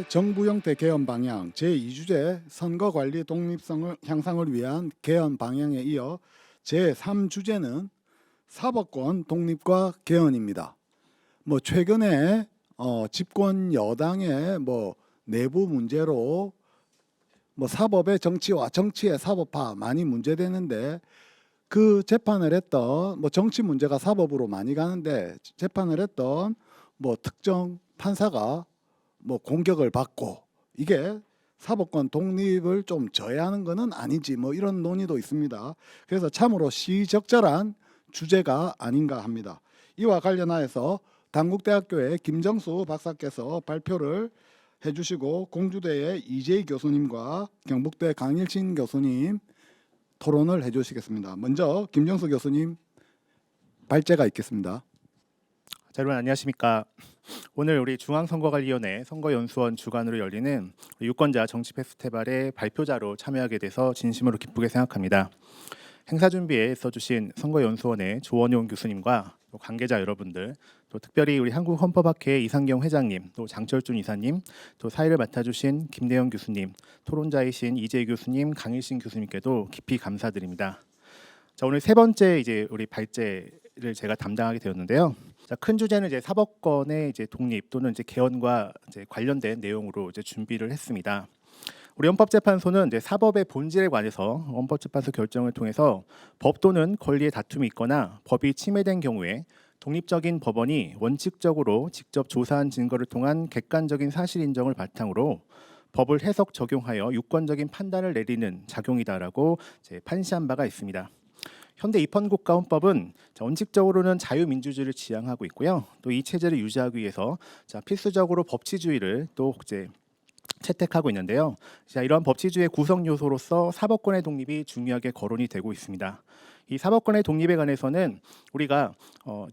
정부 형태 개헌 방향 제2주제 선거관리 독립성을 향상을 위한 개헌 방향에 이어 제3주제는 사법권 독립과 개헌입니다. 최근에 집권 여당의 내부 문제로 사법의 정치와 정치의 사법화 많이 문제되는데, 그 재판을 했던 정치 문제가 사법으로 많이 가는데, 재판을 했던 특정 판사가 공격을 받고, 이게 사법권 독립을 좀 저해하는 것은 아니지, 이런 논의도 있습니다. 그래서 참으로 시적절한 주제가 아닌가 합니다. 이와 관련하여서 단국대학교의 김정수 박사께서 발표를 해주시고, 공주대의 이재희 교수님과 경북대 강일신 교수님 토론을 해주시겠습니다. 먼저 김정수 교수님 발제가 있겠습니다. 자, 여러분 안녕하십니까. 오늘 우리 중앙선거관리위원회 선거연수원 주관으로 열리는 유권자 정치 페스티벌의 발표자로 참여하게 돼서 진심으로 기쁘게 생각합니다. 행사 준비에 써주신 선거연수원의 조원용 교수님과 또 관계자 여러분들, 또 특별히 우리 한국헌법학회 이상경 회장님, 또 장철준 이사님, 또 사회를 맡아주신 김대영 교수님, 토론자이신 이재희 교수님, 강일신 교수님께도 깊이 감사드립니다. 자, 오늘 세 번째 우리 발제를 제가 담당하게 되었는데요. 자, 큰 주제는 사법권의 독립 또는 개헌과 관련된 내용으로 준비를 했습니다. 우리 헌법재판소는 사법의 본질에 관해서 헌법재판소 결정을 통해서 법 또는 권리의 다툼이 있거나 법이 침해된 경우에 독립적인 법원이 원칙적으로 직접 조사한 증거를 통한 객관적인 사실 인정을 바탕으로 법을 해석 적용하여 유권적인 판단을 내리는 작용이다라고 판시한 바가 있습니다. 현대 입헌국가헌법은 원칙적으로는 자유민주주의를 지향하고 있고요. 또 이 체제를 유지하기 위해서 필수적으로 법치주의를 또 채택하고 있는데요. 이러한 법치주의의 구성 요소로서 사법권의 독립이 중요하게 거론이 되고 있습니다. 이 사법권의 독립에 관해서는 우리가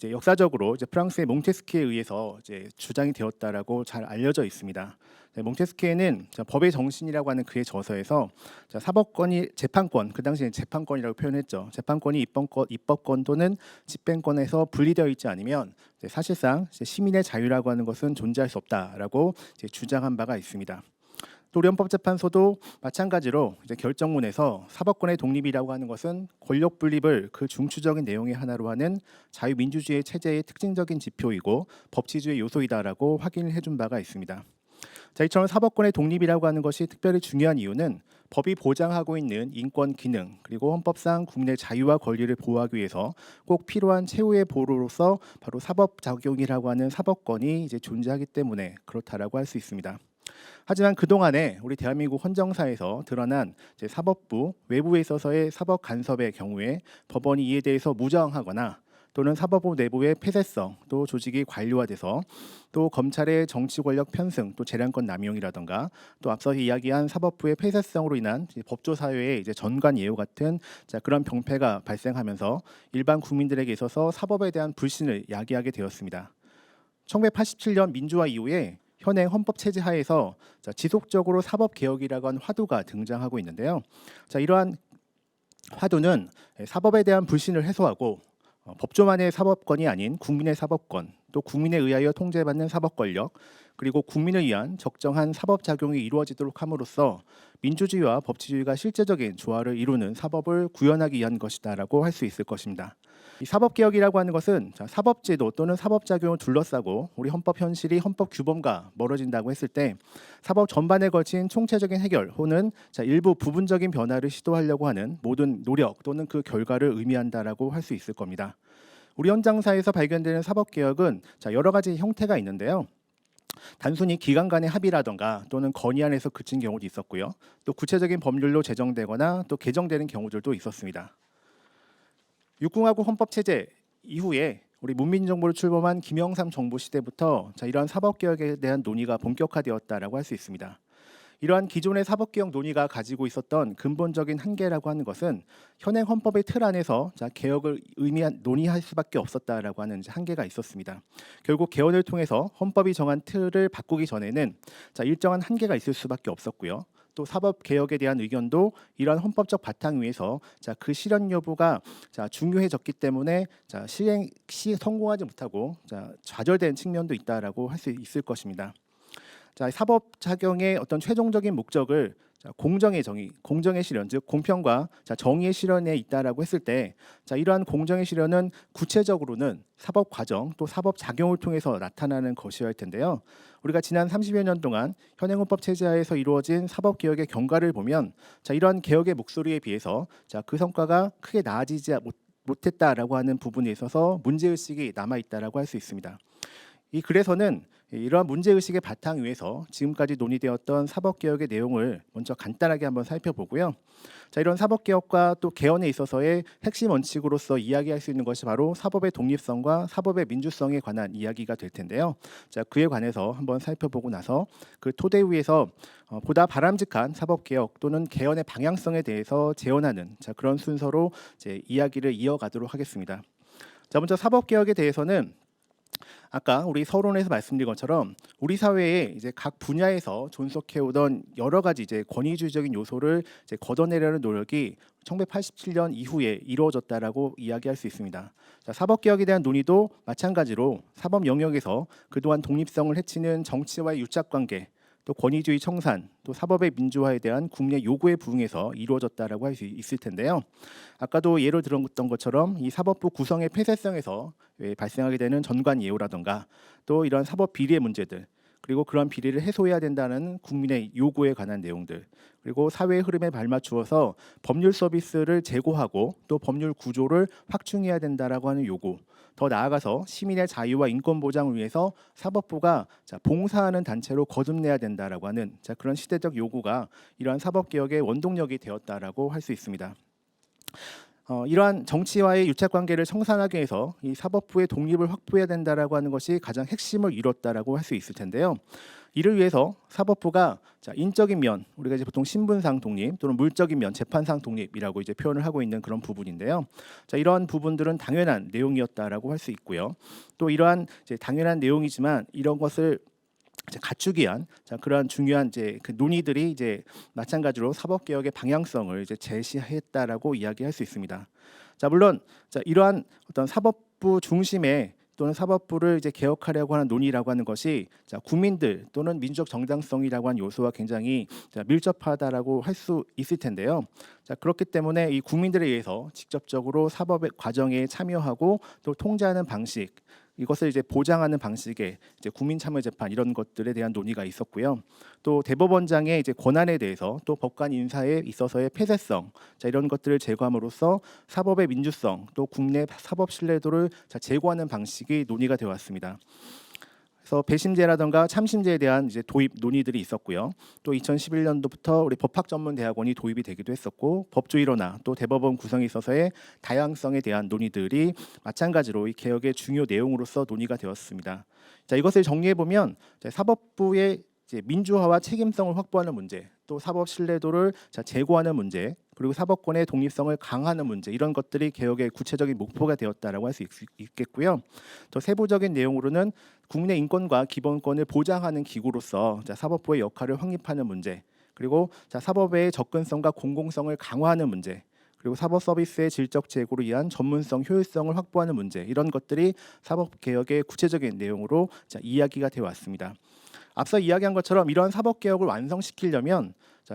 역사적으로 프랑스의 몽테스키에 의해서 주장이 되었다라고 잘 알려져 있습니다. 몽테스키에는 법의 정신이라고 하는 그의 저서에서 사법권이 재판권, 그 당시에 재판권이라고 표현했죠. 재판권이 입법권 또는 집행권에서 분리되어 있지 않으면 사실상 시민의 자유라고 하는 것은 존재할 수 없다라고 주장한 바가 있습니다. 또 우리 헌법재판소도 마찬가지로 결정문에서 사법권의 독립이라고 하는 것은 권력 분립을 그 중추적인 내용의 하나로 하는 자유민주주의 체제의 특징적인 지표이고 법치주의 요소이다라고 확인을 해준 바가 있습니다. 자, 이처럼 사법권의 독립이라고 하는 것이 특별히 중요한 이유는 법이 보장하고 있는 인권 기능, 그리고 헌법상 국민의 자유와 권리를 보호하기 위해서 꼭 필요한 최후의 보루로서 바로 사법 작용이라고 하는 사법권이 존재하기 때문에 그렇다라고 할 수 있습니다. 하지만 그동안에 우리 대한민국 헌정사에서 드러난 사법부 외부에 있어서의 사법 간섭의 경우에 법원이 이에 대해서 무저항하거나 또는 사법부 내부의 폐쇄성, 또 조직이 관료화돼서 또 검찰의 정치 권력 편승, 또 재량권 남용이라든가 또 앞서 이야기한 사법부의 폐쇄성으로 인한 법조 사회의 전관 예우 같은 그런 병폐가 발생하면서 일반 국민들에게 있어서 사법에 대한 불신을 야기하게 되었습니다. 1987년 민주화 이후에 현행 헌법 체제 하에서 지속적으로 사법 개혁이라고 하는 화두가 등장하고 있는데요. 이러한 화두는 사법에 대한 불신을 해소하고 법조만의 사법권이 아닌 국민의 사법권, 또 국민에 의하여 통제받는 사법 권력, 그리고 국민을 위한 적정한 사법 작용이 이루어지도록 함으로써 민주주의와 법치주의가 실제적인 조화를 이루는 사법을 구현하기 위한 것이다라고 할 수 있을 것입니다. 이 사법개혁이라고 하는 것은 사법제도 또는 사법작용을 둘러싸고 우리 헌법 현실이 헌법 규범과 멀어진다고 했을 때 사법 전반에 걸친 총체적인 해결 혹은 일부 부분적인 변화를 시도하려고 하는 모든 노력 또는 그 결과를 의미한다라고 할 수 있을 겁니다. 우리 현장사에서 발견되는 사법개혁은 여러 가지 형태가 있는데요. 단순히 기관 간의 합의라던가 또는 건의안에서 그친 경우도 있었고요. 또 구체적인 법률로 제정되거나 또 개정되는 경우들도 있었습니다. 육공화국 헌법체제 이후에 우리 문민정부를 출범한 김영삼 정부 시대부터 이러한 사법개혁에 대한 논의가 본격화되었다라고 할 수 있습니다. 이러한 기존의 사법개혁 논의가 가지고 있었던 근본적인 한계라고 하는 것은 현행 헌법의 틀 안에서 개혁을 논의할 수밖에 없었다라고 하는 한계가 있었습니다. 결국 개헌을 통해서 헌법이 정한 틀을 바꾸기 전에는 일정한 한계가 있을 수밖에 없었고요. 또 사법 개혁에 대한 의견도 이러한 헌법적 바탕 위에서 그 실현 여부가 중요해졌기 때문에 성공하지 못하고 좌절된 측면도 있다라고 할 수 있을 것입니다. 자, 사법 작용의 어떤 최종적인 목적을 공정의 정의, 공정의 실현, 즉 공평과 정의의 실현에 있다라고 했을 때, 이러한 공정의 실현은 구체적으로는 사법 과정 또 사법 작용을 통해서 나타나는 것이어야 할 텐데요. 우리가 지난 30여 년 동안 현행헌법 체제하에서 이루어진 사법 개혁의 경과를 보면, 이러한 개혁의 목소리에 비해서 그 성과가 크게 나아지지 못했다라고 하는 부분에 있어서 문제 의식이 남아 있다라고 할 수 있습니다. 이 글에서는 이러한 문제의식의 바탕 위에서 지금까지 논의되었던 사법개혁의 내용을 먼저 간단하게 한번 살펴보고요. 이런 사법개혁과 또 개헌에 있어서의 핵심 원칙으로서 이야기할 수 있는 것이 바로 사법의 독립성과 사법의 민주성에 관한 이야기가 될 텐데요. 그에 관해서 한번 살펴보고 나서 그 토대 위에서 보다 바람직한 사법개혁 또는 개헌의 방향성에 대해서 제언하는 그런 순서로 이야기를 이어가도록 하겠습니다. 먼저 사법개혁에 대해서는 아까 우리 서론에서 말씀드린 것처럼 우리 사회에 이제 각 분야에서 존속해오던 여러 가지 이제 권위주의적인 요소를 이제 걷어내려는 노력이 1987년 이후에 이루어졌다라고 이야기할 수 있습니다. 사법 개혁에 대한 논의도 마찬가지로 사법 영역에서 그동안 독립성을 해치는 정치와의 유착관계, 또 권위주의 청산, 또 사법의 민주화에 대한 국내 요구에 부응해서 이루어졌다라고 할 수 있을 텐데요. 아까도 예를 들었던 것처럼 이 사법부 구성의 폐쇄성에서 발생하게 되는 전관 예우라든가 또 이런 사법 비리의 문제들, 그리고 그런 비리를 해소해야 된다는 국민의 요구에 관한 내용들, 그리고 사회의 흐름에 발맞추어서 법률 서비스를 제고하고 또 법률 구조를 확충해야 된다라고 하는 요구, 더 나아가서 시민의 자유와 인권 보장을 위해서 사법부가 봉사하는 단체로 거듭내야 된다라고 하는 그런 시대적 요구가 이러한 사법개혁의 원동력이 되었다라고 할 수 있습니다. 이러한 정치와의 유착관계를 청산하기 위해서 이 사법부의 독립을 확보해야 된다라고 하는 것이 가장 핵심을 이뤘다라고 할 수 있을 텐데요. 이를 위해서 사법부가 인적인 면, 우리가 이제 보통 신분상 독립 또는 물적인 면, 재판상 독립이라고 이제 표현을 하고 있는 그런 부분인데요. 이러한 부분들은 당연한 내용이었다라고 할 수 있고요. 또 이러한 이제 당연한 내용이지만 이런 것을 갖추기 위한 그러한 중요한 이제 그 논의들이 이제 마찬가지로 사법 개혁의 방향성을 이제 제시했다라고 이야기할 수 있습니다. 물론 이러한 어떤 사법부 중심의 또는 사법부를 이제 개혁하려고 하는 논의라고 하는 것이 국민들 또는 민주적 정당성이라고 하는 요소와 굉장히 밀접하다라고 할 수 있을 텐데요. 그렇기 때문에 이 국민들에 의해서 직접적으로 사법의 과정에 참여하고 또 통제하는 방식, 이것을 이제 보장하는 방식의 이제 국민참여재판 이런 것들에 대한 논의가 있었고요. 또 대법원장의 이제 권한에 대해서 또 법관 인사에 있어서의 폐쇄성, 이런 것들을 제거함으로써 사법의 민주성 또 국내 사법 신뢰도를 제고하는 방식이 논의가 되어 왔습니다. 그래서 배심제라든가 참심제에 대한 이제 도입 논의들이 있었고요. 또 2011년도부터 우리 법학전문대학원이 도입이 되기도 했었고, 법조일원화 또 대법원 구성에 있어서의 다양성에 대한 논의들이 마찬가지로 이 개혁의 중요 내용으로서 논의가 되었습니다. 이것을 정리해 보면 사법부의 이제 민주화와 책임성을 확보하는 문제, 또 사법 신뢰도를 제고하는 문제, 그리고 사법권의 독립성을 강화하는 문제, 이런 것들이 개혁의 구체적인 목표가 되었다라고 할 수 있겠고요. 또 세부적인 내용으로는 국민의 인권과 기본권을 보장하는 기구로서 사법부의 역할을 확립하는 문제, 그리고 사법의 접근성과 공공성을 강화하는 문제, 그리고 사법 서비스의 질적 제고를 위한 전문성, 효율성을 확보하는 문제, 이런 것들이 사법 개혁의 구체적인 내용으로 이야기가 되어 왔습니다. 앞서 이야기한 것처럼 이러한 사법 개혁을 완성시키려면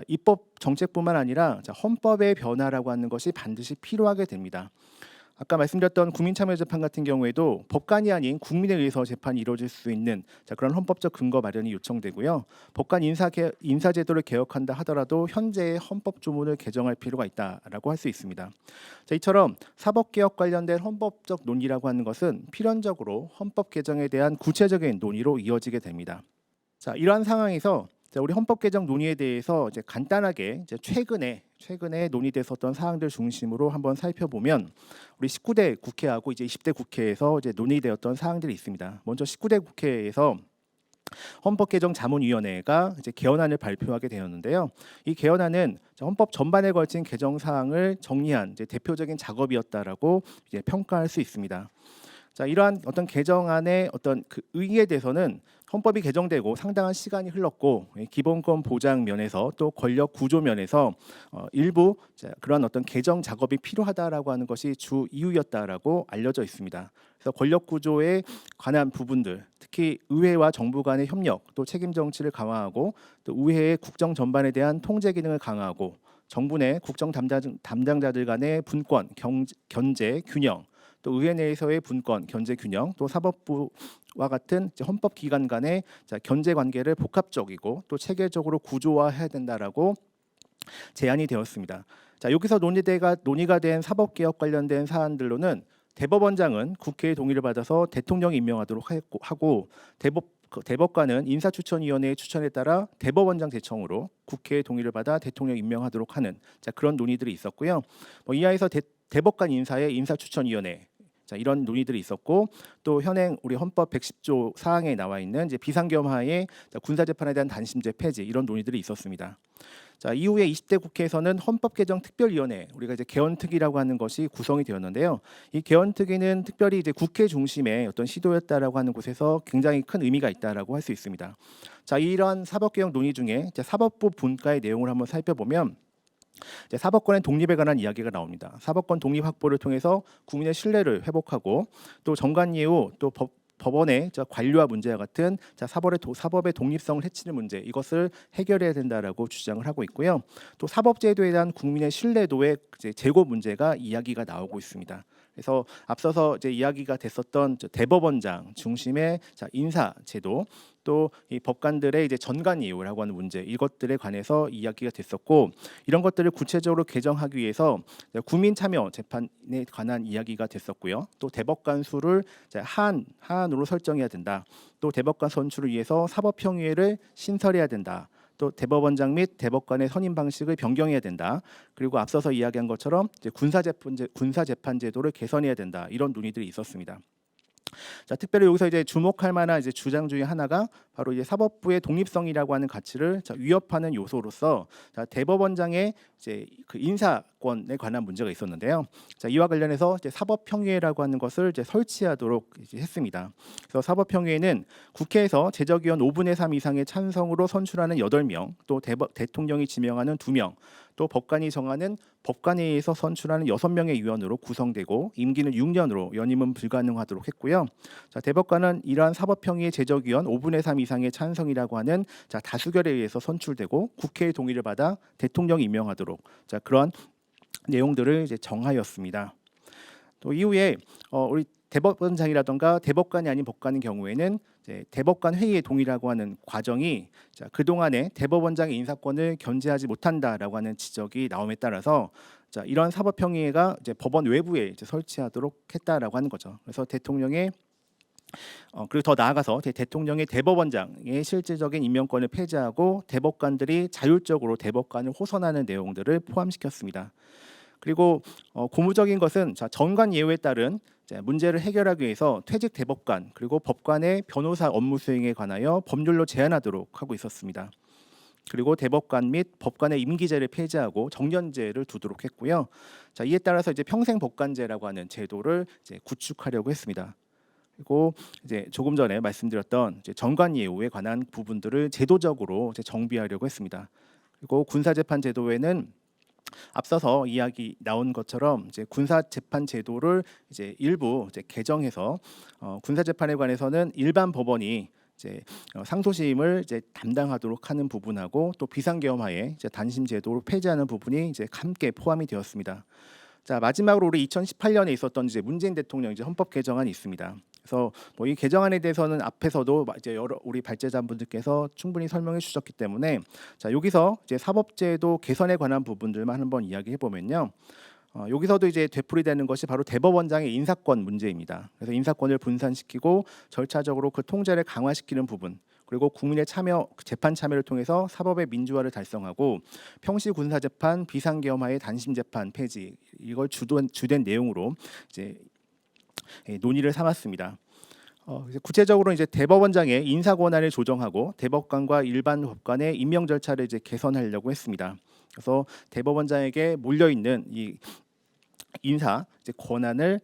입법 정책뿐만 아니라 헌법의 변화라고 하는 것이 반드시 필요하게 됩니다. 아까 말씀드렸던 국민참여재판 같은 경우에도 법관이 아닌 국민에 의해서 재판이 이루어질 수 있는 그런 헌법적 근거 마련이 요청되고요. 법관 인사제도를 개혁한다 하더라도 현재의 헌법 조문을 개정할 필요가 있다라고 할 수 있습니다. 이처럼 사법개혁 관련된 헌법적 논의라고 하는 것은 필연적으로 헌법 개정에 대한 구체적인 논의로 이어지게 됩니다. 이러한 상황에서 우리 헌법 개정 논의에 대해서 이제 간단하게 이제 최근에 논의됐었던 사항들 중심으로 한번 살펴보면, 우리 19대 국회하고 이제 20대 국회에서 이제 논의되었던 사항들이 있습니다. 먼저 19대 국회에서 헌법개정자문위원회가 이제 개헌안을 발표하게 되었는데요. 이 개헌안은 헌법 전반에 걸친 개정 사항을 정리한 이제 대표적인 작업이었다라고 이제 평가할 수 있습니다. 자, 이러한 어떤 개정안의 어떤 그 의의에 대해서는 헌법이 개정되고 상당한 시간이 흘렀고 기본권 보장 면에서 또 권력 구조 면에서 일부 그런 어떤 개정 작업이 필요하다라고 하는 것이 주 이유였다라고 알려져 있습니다. 그래서 권력 구조에 관한 부분들, 특히 의회와 정부 간의 협력, 또 책임 정치를 강화하고 또 의회의 국정 전반에 대한 통제 기능을 강화하고 정부 내 국정 담당자들 간의 분권, 견제, 균형, 또 의회 내에서의 분권, 견제 균형, 또 사법부와 같은 헌법 기관 간의 견제 관계를 복합적이고 또 체계적으로 구조화해야 된다라고 제안이 되었습니다. 자, 여기서 논의가 된 사법개혁 관련된 사안들로는 대법원장은 국회의 동의를 받아서 대통령이 임명하도록 하고 대법관은 인사추천위원회의 추천에 따라 대법원장 제청으로 국회의 동의를 받아 대통령 임명하도록 하는 그런 논의들이 있었고요. 이하에서 대법관 인사의 인사추천위원회 이런 논의들이 있었고 또 현행 우리 헌법 110조 사항에 나와 있는 비상겸하에 군사재판에 대한 단심제 폐지 이런 논의들이 있었습니다. 자, 이후에 20대 국회에서는 헌법개정특별위원회, 우리가 개헌특위라고 하는 것이 구성이 되었는데요. 이 개헌특위는 특별히 국회 중심의 어떤 시도였다라고 하는 곳에서 굉장히 큰 의미가 있다라고 할 수 있습니다. 자, 이러한 사법개혁 논의 중에 사법부 분과의 내용을 한번 살펴보면 사법권의 독립에 관한 이야기가 나옵니다. 사법권 독립 확보를 통해서 국민의 신뢰를 회복하고 또 정관예우 또 법원의 관료와 문제와 같은 사법의 독립성을 해치는 문제 이것을 해결해야 된다라고 주장을 하고 있고요. 또 사법제도에 대한 국민의 신뢰도의 제고 문제가 이야기가 나오고 있습니다. 그래서 앞서서 이야기가 됐었던 대법원장 중심의 인사 제도 또 이 법관들의 전관 예우라고 하는 문제 이것들에 관해서 이야기가 됐었고 이런 것들을 구체적으로 개정하기 위해서 국민 참여 재판에 관한 이야기가 됐었고요. 또 대법관 수를 하한으로 설정해야 된다. 또 대법관 선출을 위해서 사법평의회를 신설해야 된다. 또 대법원장 및 대법관의 선임 방식을 변경해야 된다. 그리고 앞서서 이야기한 것처럼 군사재판 제도를 개선해야 된다. 이런 논의들이 있었습니다. 자, 특별히 여기서 주목할 만한 주장 중에 하나가 바로 사법부의 독립성이라고 하는 가치를 위협하는 요소로서 대법원장의 그 인사권에 관한 문제가 있었는데요. 자, 이와 관련해서 사법평의회라고 하는 것을 설치하도록 했습니다. 그래서 사법평의회는 국회에서 제적위원 5분의 3 이상의 찬성으로 선출하는 8명, 또 대통령이 지명하는 2명, 또 법관이 정하는 법관회의에서 선출하는 6명의 위원으로 구성되고 임기는 6년으로 연임은 불가능하도록 했고요. 자, 대법관은 이러한 사법평의회 제적위원 5분의 3 이상의 찬성이라고 하는 다수결에 의해서 선출되고 국회의 동의를 받아 대통령이 임명하도록 그런 내용들을 정하였습니다. 또 이후에 우리 대법원장이라던가 대법관이 아닌 법관인 경우에는 대법관 회의의 동의라고 하는 과정이 그동안에 대법원장의 인사권을 견제하지 못한다라고 하는 지적이 나옴에 따라서 이런 사법평의회가 법원 외부에 설치하도록 했다라고 하는 거죠. 그래서 대통령의 그리고 더 나아가서 대통령의 대법원장의 실질적인 임명권을 폐지하고 대법관들이 자율적으로 대법관을 호선하는 내용들을 포함시켰습니다. 그리고 고무적인 것은 전관 예우에 따른 문제를 해결하기 위해서 퇴직 대법관 그리고 법관의 변호사 업무 수행에 관하여 법률로 제한하도록 하고 있었습니다. 그리고 대법관 및 법관의 임기제를 폐지하고 정년제를 두도록 했고요. 자, 이에 따라서 평생 법관제라고 하는 제도를 구축하려고 했습니다. 그리고 조금 전에 말씀드렸던 전관 예우에 관한 부분들을 제도적으로 정비하려고 했습니다. 그리고 군사재판 제도에는 앞서서 이야기 나온 것처럼 군사재판 제도를 일부 개정해서 군사재판에 관해서는 일반 법원이 상소심을 담당하도록 하는 부분하고 또 비상계엄하에 단심 제도를 폐지하는 부분이 함께 포함이 되었습니다. 자, 마지막으로 우리 2018년에 있었던 문재인 대통령 헌법 개정안이 있습니다. 그래서 이 개정안에 대해서는 앞에서도 여러 우리 발제자분들께서 충분히 설명해 주셨기 때문에 여기서 사법제도 개선에 관한 부분들만 한번 이야기해 보면요. 여기서도 되풀이되는 것이 바로 대법원장의 인사권 문제입니다. 그래서 인사권을 분산시키고 절차적으로 그 통제를 강화시키는 부분, 그리고 국민의 재판 참여를 통해서 사법의 민주화를 달성하고 평시 군사재판, 비상계엄하의 단심재판 폐지 이걸 주된 내용으로 논의를 삼았습니다. 구체적으로 대법원장의 인사 권한을 조정하고 대법관과 일반 법관의 임명 절차를 개선하려고 했습니다. 그래서 대법원장에게 몰려 있는 이 인사 권한을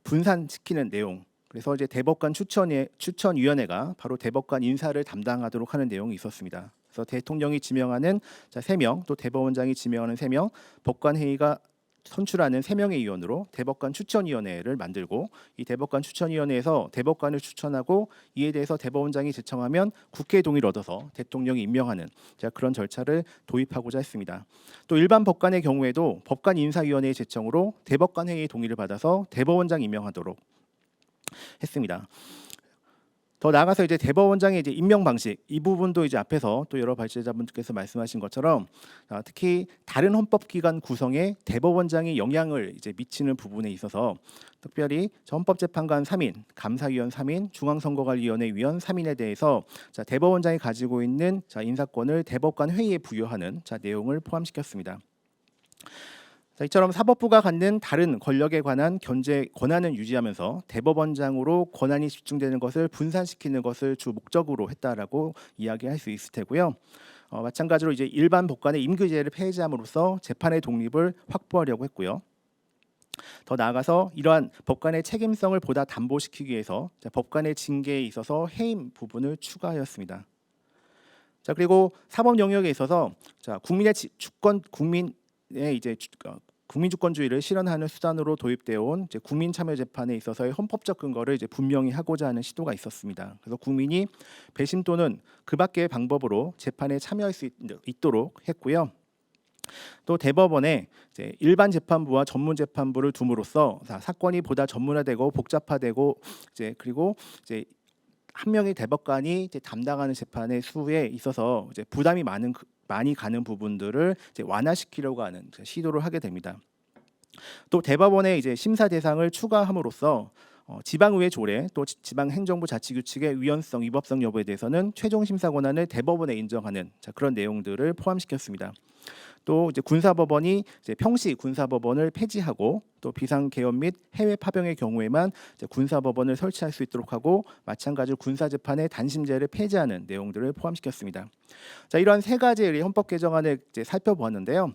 분산시키는 내용. 그래서 이제 대법관 추천위원회가 바로 대법관 인사를 담당하도록 하는 내용이 있었습니다. 그래서 대통령이 지명하는 3명, 또 대법원장이 지명하는 3명, 법관회의가 선출하는 3명의 위원으로 대법관 추천위원회를 만들고, 이 대법관 추천위원회에서 대법관을 추천하고 이에 대해서 대법원장이 제청하면 국회의 동의를 얻어서 대통령이 임명하는 그런 절차를 도입하고자 했습니다. 또 일반 법관의 경우에도 법관 인사위원회의 제청으로 대법관 회의의 동의를 받아서 대법원장 임명하도록 했습니다. 더 나아가서 이제 대법원장의 이제 임명 방식, 이 부분도 이제 앞에서 또 여러 발제자분들께서 말씀하신 것처럼 특히 다른 헌법기관 구성에 대법원장이 영향을 이제 미치는 부분에 있어서 특별히 헌법재판관 3인, 감사위원 3인, 중앙선거관리위원회 위원 3인에 대해서 대법원장이 가지고 있는 인사권을 대법관 회의에 부여하는 내용을 포함시켰습니다. 이처럼 사법부가 갖는 다른 권력에 관한 견제 권한을 유지하면서 대법원장으로 권한이 집중되는 것을 분산시키는 것을 주 목적으로 했다라고 이야기할 수 있을 테고요. 마찬가지로 이제 일반 법관의 임기제를 폐지함으로써 재판의 독립을 확보하려고 했고요. 더 나아가서 이러한 법관의 책임성을 보다 담보시키기 위해서 법관의 징계에 있어서 해임 부분을 추가하였습니다. 그리고 사법 영역에 있어서 국민의 주권 국민의 이제 국민주권주의를 실현하는 수단으로 도입되어 온 국민참여재판에 있어서의 헌법적 근거를 이제 분명히 하고자 하는 시도가 있었습니다. 그래서 국민이 배심 또는 그 밖의 방법으로 재판에 참여할 수 있도록 했고요. 또 대법원에 이제 일반 재판부와 전문 재판부를 둠으로써 사건이 보다 전문화되고 복잡화되고 그리고 한 명의 대법관이 이제 담당하는 재판의 수에 있어서 이제 부담이 많이 가는 부분들을 이제 완화시키려고 하는 시도를 하게 됩니다. 또 대법원의 이제 심사 대상을 추가함으로써 지방의회 조례 또 지방행정부 자치규칙의 위헌성, 위법성 여부에 대해서는 최종 심사 권한을 대법원에 인정하는 그런 내용들을 포함시켰습니다. 또 이제 군사법원이 이제 평시 군사법원을 폐지하고 또 비상개헌 및 해외 파병의 경우에만 이제 군사법원을 설치할 수 있도록 하고 마찬가지로 군사재판의 단심제를 폐지하는 내용들을 포함시켰습니다. 이러한 3가지의 헌법 개정안을 이제 살펴보았는데요.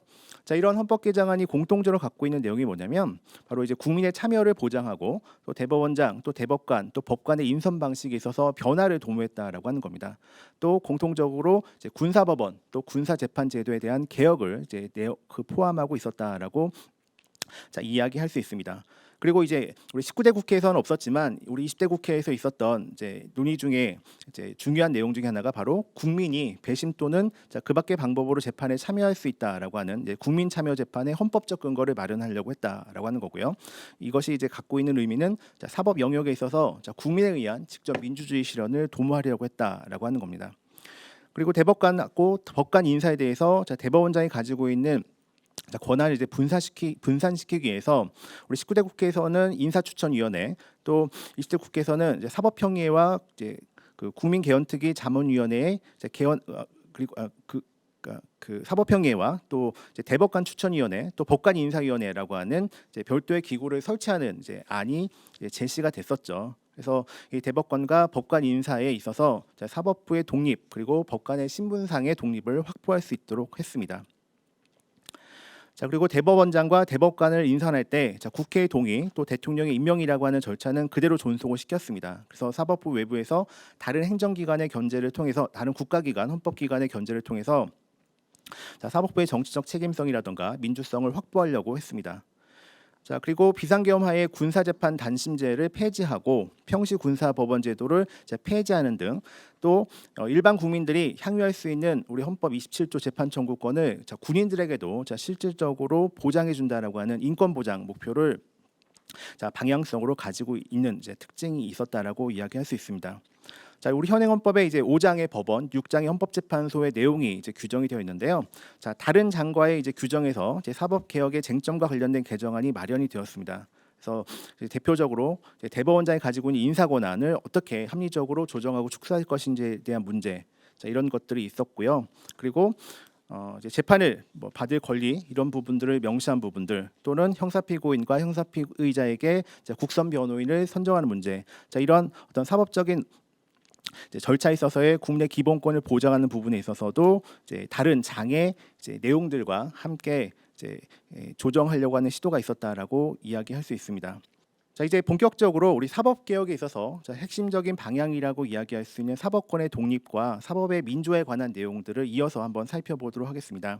이런 헌법 개정안이 공통적으로 갖고 있는 내용이 뭐냐면 바로 이제 국민의 참여를 보장하고 또 대법원장, 또 대법관, 또 법관의 인선 방식에 있어서 변화를 도모했다라고 하는 겁니다. 또 공통적으로 이제 군사법원, 또 군사재판제도에 대한 개혁을 이제 포함하고 있었다라고 이야기할 수 있습니다. 그리고 이제 우리 19대 국회에서는 없었지만 우리 20대 국회에서 있었던 이제 논의 중에 이제 중요한 내용 중에 하나가 바로 국민이 배심 또는 그 밖의 방법으로 재판에 참여할 수 있다라고 하는 이제 국민 참여 재판의 헌법적 근거를 마련하려고 했다라고 하는 거고요. 이것이 이제 갖고 있는 의미는 사법 영역에 있어서 국민에 의한 직접 민주주의 실현을 도모하려고 했다라고 하는 겁니다. 그리고 대법관하고 법관 인사에 대해서 대법원장이 가지고 있는 권한을 이제 분산시키기 위해서 우리 19대 국회에서는 인사추천위원회, 또 20대 국회에서는 이제 사법평의회와 이제 그 국민개헌특위 자문위원회의 개헌 그리고 그 사법평의회와 또 이제 대법관 추천위원회, 또 법관 인사위원회라고 하는 이제 별도의 기구를 설치하는 이제 안이 이제 제시가 됐었죠. 그래서 이 대법관과 법관 인사에 있어서 사법부의 독립 그리고 법관의 신분상의 독립을 확보할 수 있도록 했습니다. 그리고 대법원장과 대법관을 인선할 때 국회의 동의 또 대통령의 임명이라고 하는 절차는 그대로 존속을 시켰습니다. 그래서 사법부 외부에서 다른 행정기관의 견제를 통해서 다른 국가기관, 헌법기관의 견제를 통해서 사법부의 정치적 책임성이라든가 민주성을 확보하려고 했습니다. 그리고 비상계엄하에 군사재판 단심제를 폐지하고 평시 군사법원제도를 폐지하는 등 또 일반 국민들이 향유할 수 있는 우리 헌법 27조 재판 청구권을 군인들에게도 실질적으로 보장해 준다라고 하는 인권 보장 목표를 방향성으로 가지고 있는 특징이 있었다라고 이야기할 수 있습니다. 우리 현행 헌법에 이제 5장의 법원, 6장의 헌법재판소의 내용이 이제 규정이 되어 있는데요. 다른 장과의 이제 규정에서 사법 개혁의 쟁점과 관련된 개정안이 마련이 되었습니다. 그래서 대표적으로 대법원장이 가지고 있는 인사 권한을 어떻게 합리적으로 조정하고 축소할 것인지에 대한 문제, 이런 것들이 있었고요. 그리고 이제 재판을 받을 권리 이런 부분들을 명시한 부분들 또는 형사피고인과 형사피의자에게 국선 변호인을 선정하는 문제, 이런 어떤 사법적인 절차에 있어서의 국민의 기본권을 보장하는 부분에 있어서도 이제 다른 장의 이제 내용들과 함께 이제 조정하려고 하는 시도가 있었다라고 이야기할 수 있습니다. 자, 이제 본격적으로 우리 사법 개혁에 있어서 핵심적인 방향이라고 이야기할 수 있는 사법권의 독립과 사법의 민주화에 관한 내용들을 이어서 한번 살펴보도록 하겠습니다.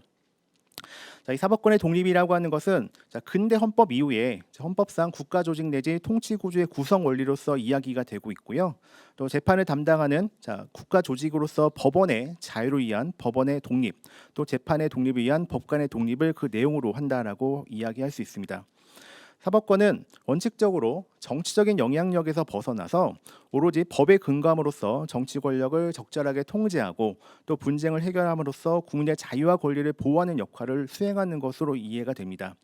자, 이 사법권의 독립이라고 하는 것은 근대 헌법 이후에 헌법상 국가 조직 내지 통치 구조의 구성 원리로서 이야기가 되고 있고요. 또 재판을 담당하는 국가 조직으로서 법원의 자유를 위한 법원의 독립, 또 재판의 독립을 위한 법관의 독립을 그 내용으로 한다라고 이야기할 수 있습니다. 사법권은 원칙적으로 정치적인 영향력에서 벗어나서 오로지 법에 근거함으로써 정치 권력을 적절하게 통제하고 또 분쟁을 해결함으로써 국민의 자유와 권리를 보호하는 역할을 수행하는 것으로 이해가 됩니다.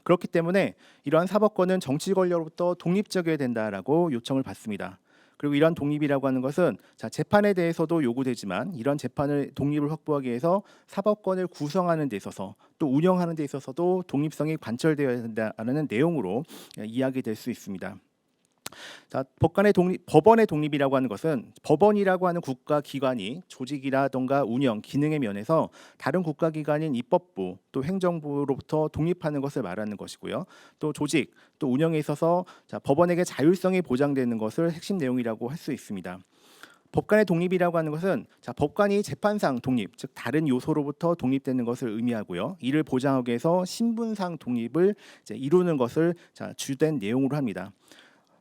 그렇기 때문에 이러한 사법권은 정치 권력으로부터 독립적이어야 된다라고 요청을 받습니다. 그리고 이런 독립이라고 하는 것은 재판에 대해서도 요구되지만 이런 재판을 독립을 확보하기 위해서 사법권을 구성하는 데 있어서 또 운영하는 데 있어서도 독립성이 관철되어야 된다는 내용으로 이야기될 수 있습니다. 법원의 독립이라고 하는 것은 법원이라고 하는 국가기관이 조직이라던가 운영, 기능의 면에서 다른 국가기관인 입법부 또 행정부로부터 독립하는 것을 말하는 것이고요. 또 조직, 또 운영에 있어서 법원에게 자율성이 보장되는 것을 핵심 내용이라고 할 수 있습니다. 법관의 독립이라고 하는 것은 법관이 재판상 독립, 즉 다른 요소로부터 독립되는 것을 의미하고요. 이를 보장하기 위해서 신분상 독립을 이루는 것을 주된 내용으로 합니다.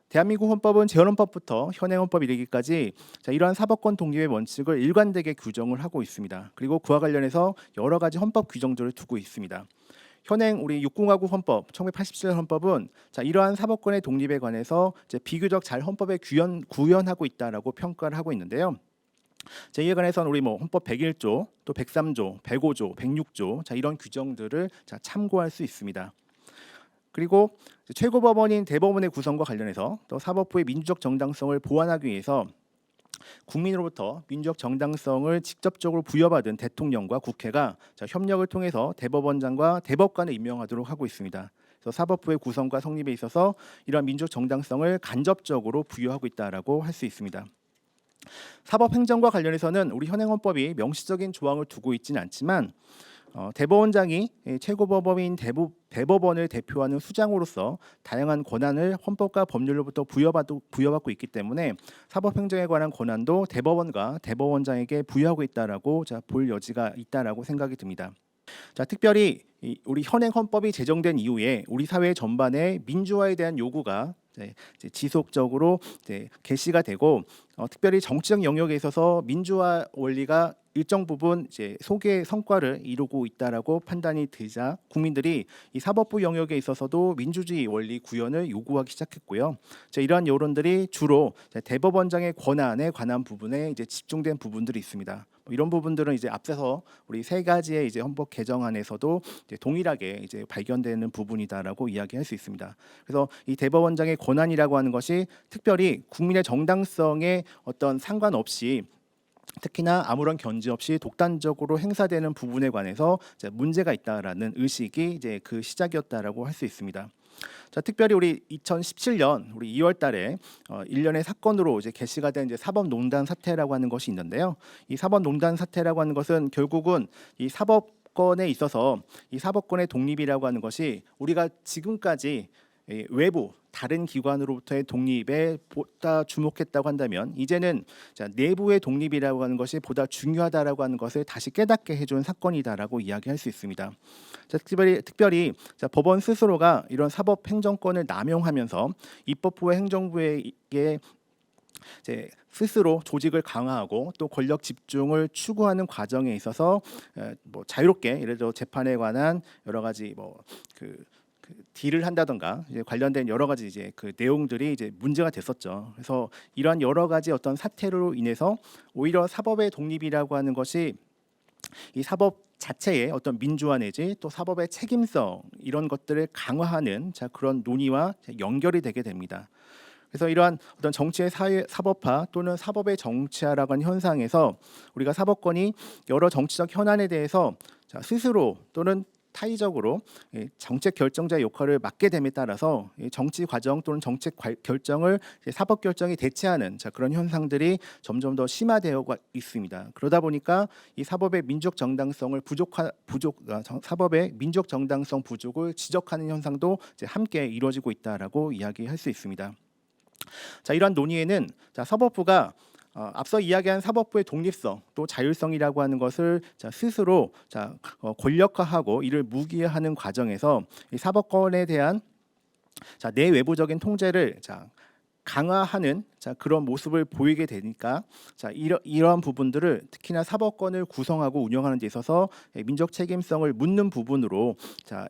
대한민국 헌법은 재헌헌법부터 현행 헌법 이르기까지 이러한 사법권 독립의 원칙을 일관되게 규정을 하고 있습니다. 그리고 그와 관련해서 여러 가지 헌법 규정들을 두고 있습니다. 현행 우리 육공화국 헌법 1987년 헌법은 이러한 사법권의 독립에 관해서 비교적 잘 헌법에 구현하고 있다라고 평가를 하고 있는데요. 이에 관해서는 우리 헌법 101조, 또 103조, 105조, 106조 이런 규정들을 참고할 수 있습니다. 그리고 최고법원인 대법원의 구성과 관련해서 또 사법부의 민주적 정당성을 보완하기 위해서 국민으로부터 민주적 정당성을 직접적으로 부여받은 대통령과 국회가 협력을 통해서 대법원장과 대법관을 임명하도록 하고 있습니다. 그래서 사법부의 구성과 성립에 있어서 이러한 민주적 정당성을 간접적으로 부여하고 있다라고 할 수 있습니다. 사법행정과 관련해서는 우리 현행 헌법이 명시적인 조항을 두고 있지는 않지만 대법원장이 최고법원인 대법원을 대표하는 수장으로서 다양한 권한을 헌법과 법률로부터 부여받고 있기 때문에 사법행정에 관한 권한도 대법원과 대법원장에게 부여하고 있다라고 볼 여지가 있다라고 생각이 듭니다. 특별히 우리 현행 헌법이 제정된 이후에 우리 사회 전반에 민주화에 대한 요구가 지속적으로 개시가 되고 특별히 정치적 영역에 있어서 민주화 원리가 일정 부분 소개 성과를 이루고 있다라고 판단이 되자 국민들이 이 사법부 영역에 있어서도 민주주의 원리 구현을 요구하기 시작했고요. 이러한 여론들이 주로 대법원장의 권한에 관한 부분에 집중된 부분들이 있습니다. 이런 부분들은 앞서서 우리 세 가지의 헌법 개정안에서도 동일하게 발견되는 부분이다라고 이야기할 수 있습니다. 그래서 이 대법원장의 권한이라고 하는 것이 특별히 국민의 정당성에 어떤 상관없이 특히나 아무런 견제 없이 독단적으로 행사되는 부분에 관해서 문제가 있다라는 의식이 그 시작이었다라고 할 수 있습니다. 특별히 우리 2017년 우리 2월달에 일련의 사건으로 게시가 된 사법농단 사태라고 하는 것이 있는데요. 이 사법농단 사태라고 하는 것은 결국은 이 사법권에 있어서 이 사법권의 독립이라고 하는 것이 우리가 지금까지 외부 다른 기관으로부터의 독립에 보다 주목했다고 한다면 이제는 내부의 독립이라고 하는 것이 보다 중요하다라고 하는 것을 다시 깨닫게 해준 사건이다라고 이야기할 수 있습니다. 특별히 법원 스스로가 이런 사법 행정권을 남용하면서 입법부와 행정부에게 스스로 조직을 강화하고 또 권력 집중을 추구하는 과정에 있어서 자유롭게 예를 들어 재판에 관한 여러 가지 딜을 한다던가 관련된 여러 가지 그 내용들이 문제가 됐었죠. 그래서 이러한 여러 가지 어떤 사태로 인해서 오히려 사법의 독립이라고 하는 것이 이 사법 자체의 어떤 민주화 내지 또 사법의 책임성 이런 것들을 강화하는 그런 논의와 연결이 되게 됩니다. 그래서 이러한 어떤 정치의 사법화 또는 사법의 정치화라고 하는 현상에서 우리가 사법권이 여러 정치적 현안에 대해서 스스로 또는 타의적으로 정책 결정자의 역할을 맡게 됨에 따라서 정치 과정 또는 정책 결정을 사법 결정이 대체하는 그런 현상들이 점점 더 심화되어 있습니다. 그러다 보니까 이 사법의 민족 정당성을 사법의 민족 정당성 부족을 지적하는 현상도 함께 이루어지고 있다라고 이야기할 수 있습니다. 자, 이러한 논의에는 사법부가 앞서 이야기한 사법부의 독립성 또 자율성이라고 하는 것을 스스로 권력화하고 이를 무기화하는 과정에서 이 사법권에 대한 내외부적인 통제를 강화하는 그런 모습을 보이게 되니까 이러한 부분들을 특히나 사법권을 구성하고 운영하는 데 있어서 민족 책임성을 묻는 부분으로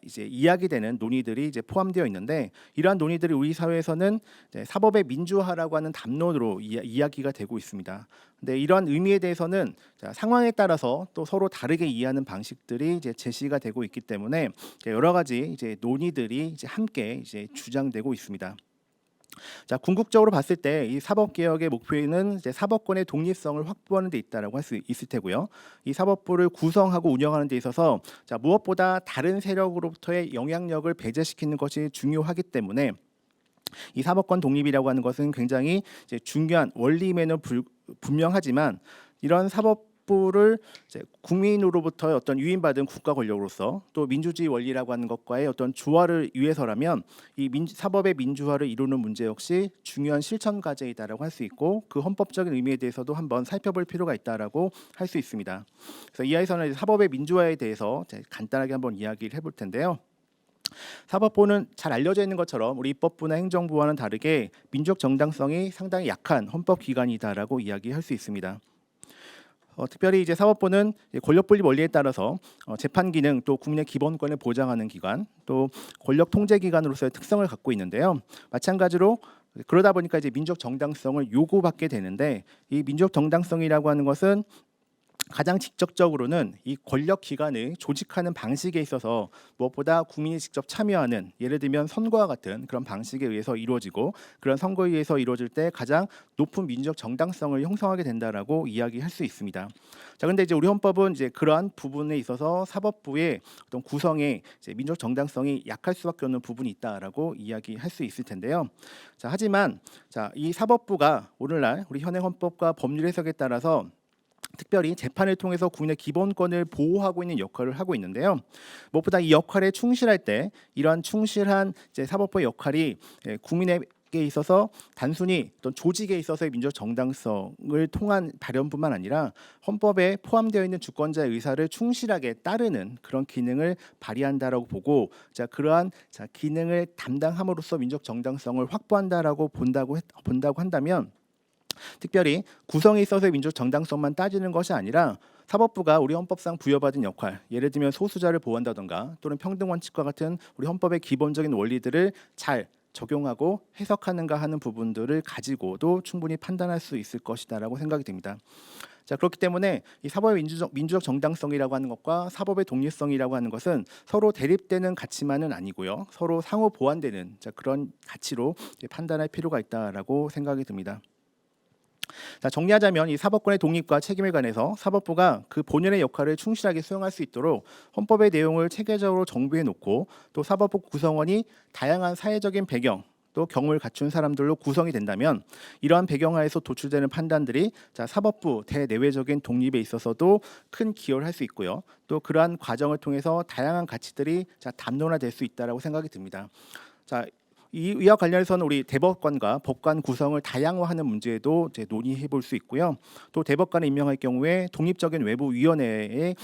이제 이야기되는 논의들이 이제 포함되어 있는데, 이러한 논의들이 우리 사회에서는 사법의 민주화라고 하는 담론으로 이야기가 되고 있습니다. 근데 이러한 의미에 대해서는 상황에 따라서 또 서로 다르게 이해하는 방식들이 이제 제시가 되고 있기 때문에 여러 가지 이제 논의들이 이제 함께 이제 주장되고 있습니다. 자, 궁극적으로 봤을 때 이 사법 개혁의 목표는 이제 사법권의 독립성을 확보하는 데 있다라고 할 수 있을 테고요. 이 사법부를 구성하고 운영하는 데 있어서 무엇보다 다른 세력으로부터의 영향력을 배제시키는 것이 중요하기 때문에 이 사법권 독립이라고 하는 것은 굉장히 이제 중요한 원리임에는 분명하지만, 이런 사법부를 이제 국민으로부터의 어떤 위임받은 국가 권력으로서 또 민주주의 원리라고 하는 것과의 어떤 조화를 위해서라면 이 사법의 민주화를 이루는 문제 역시 중요한 실천 과제이다라고 할 수 있고, 그 헌법적인 의미에 대해서도 한번 살펴볼 필요가 있다라고 할 수 있습니다. 그래서 이하에서는 사법의 민주화에 대해서 간단하게 한번 이야기를 해볼 텐데요. 사법부는 잘 알려져 있는 것처럼 우리 입법부나 행정부와는 다르게 민족 정당성이 상당히 약한 헌법기관이다라고 이야기할 수 있습니다. 특별히 이제 사법부는 권력 분립 원리에 따라서 재판 기능 또 국민의 기본권을 보장하는 기관, 또 권력 통제 기관으로서의 특성을 갖고 있는데요. 마찬가지로 그러다 보니까 이제 민족 정당성을 요구받게 되는데, 이 민족 정당성이라고 하는 것은 가장 직접적으로는 이 권력 기관을 조직하는 방식에 있어서 무엇보다 국민이 직접 참여하는, 예를 들면 선거와 같은 그런 방식에 의해서 이루어지고, 그런 선거에 의해서 이루어질 때 가장 높은 민족 정당성을 형성하게 된다라고 이야기할 수 있습니다. 자, 근데 이제 우리 헌법은 이제 그러한 부분에 있어서 사법부의 어떤 구성에 이제 민족 정당성이 약할 수밖에 없는 부분이 있다라고 이야기할 수 있을 텐데요. 자, 하지만 이 사법부가 오늘날 우리 현행 헌법과 법률 해석에 따라서 특별히 재판을 통해서 국민의 기본권을 보호하고 있는 역할을 하고 있는데요. 무엇보다 이 역할에 충실할 때 이러한 충실한 이제 사법부의 역할이 국민에게 있어서 단순히 어떤 조직에 있어서의 민족 정당성을 통한 발현뿐만 아니라 헌법에 포함되어 있는 주권자의 의사를 충실하게 따르는 그런 기능을 발휘한다라고 보고, 그러한 기능을 담당함으로써 민족 정당성을 확보한다라고 본다고 한다면, 특별히 구성에 있어서의 민족 정당성만 따지는 것이 아니라 사법부가 우리 헌법상 부여받은 역할, 예를 들면 소수자를 보호한다던가 또는 평등 원칙과 같은 우리 헌법의 기본적인 원리들을 잘 적용하고 해석하는가 하는 부분들을 가지고도 충분히 판단할 수 있을 것이다라고 생각이 됩니다. 자, 그렇기 때문에 이 사법의 민주적 정당성이라고 하는 것과 사법의 독립성이라고 하는 것은 서로 대립되는 가치만은 아니고요, 서로 상호 보완되는 그런 가치로 판단할 필요가 있다라고 생각이 듭니다. 자, 정리하자면 이 사법권의 독립과 책임에 관해서 사법부가 그 본연의 역할을 충실하게 수행할 수 있도록 헌법의 내용을 체계적으로 정비해 놓고, 또 사법부 구성원이 다양한 사회적인 배경 또 경험을 갖춘 사람들로 구성이 된다면, 이러한 배경하에서 도출되는 판단들이 사법부 대내외적인 독립에 있어서도 큰 기여를 할 수 있고요, 또 그러한 과정을 통해서 다양한 가치들이 담론화될 수 있다라고 생각이 듭니다. 자, 이와 관련해서는 우리 대법관과 법관 구성을 다양화하는 문제도 이제 논의해 볼 수 있고요. 또 대법관을 임명할 경우에 독립적인 외부 위원회에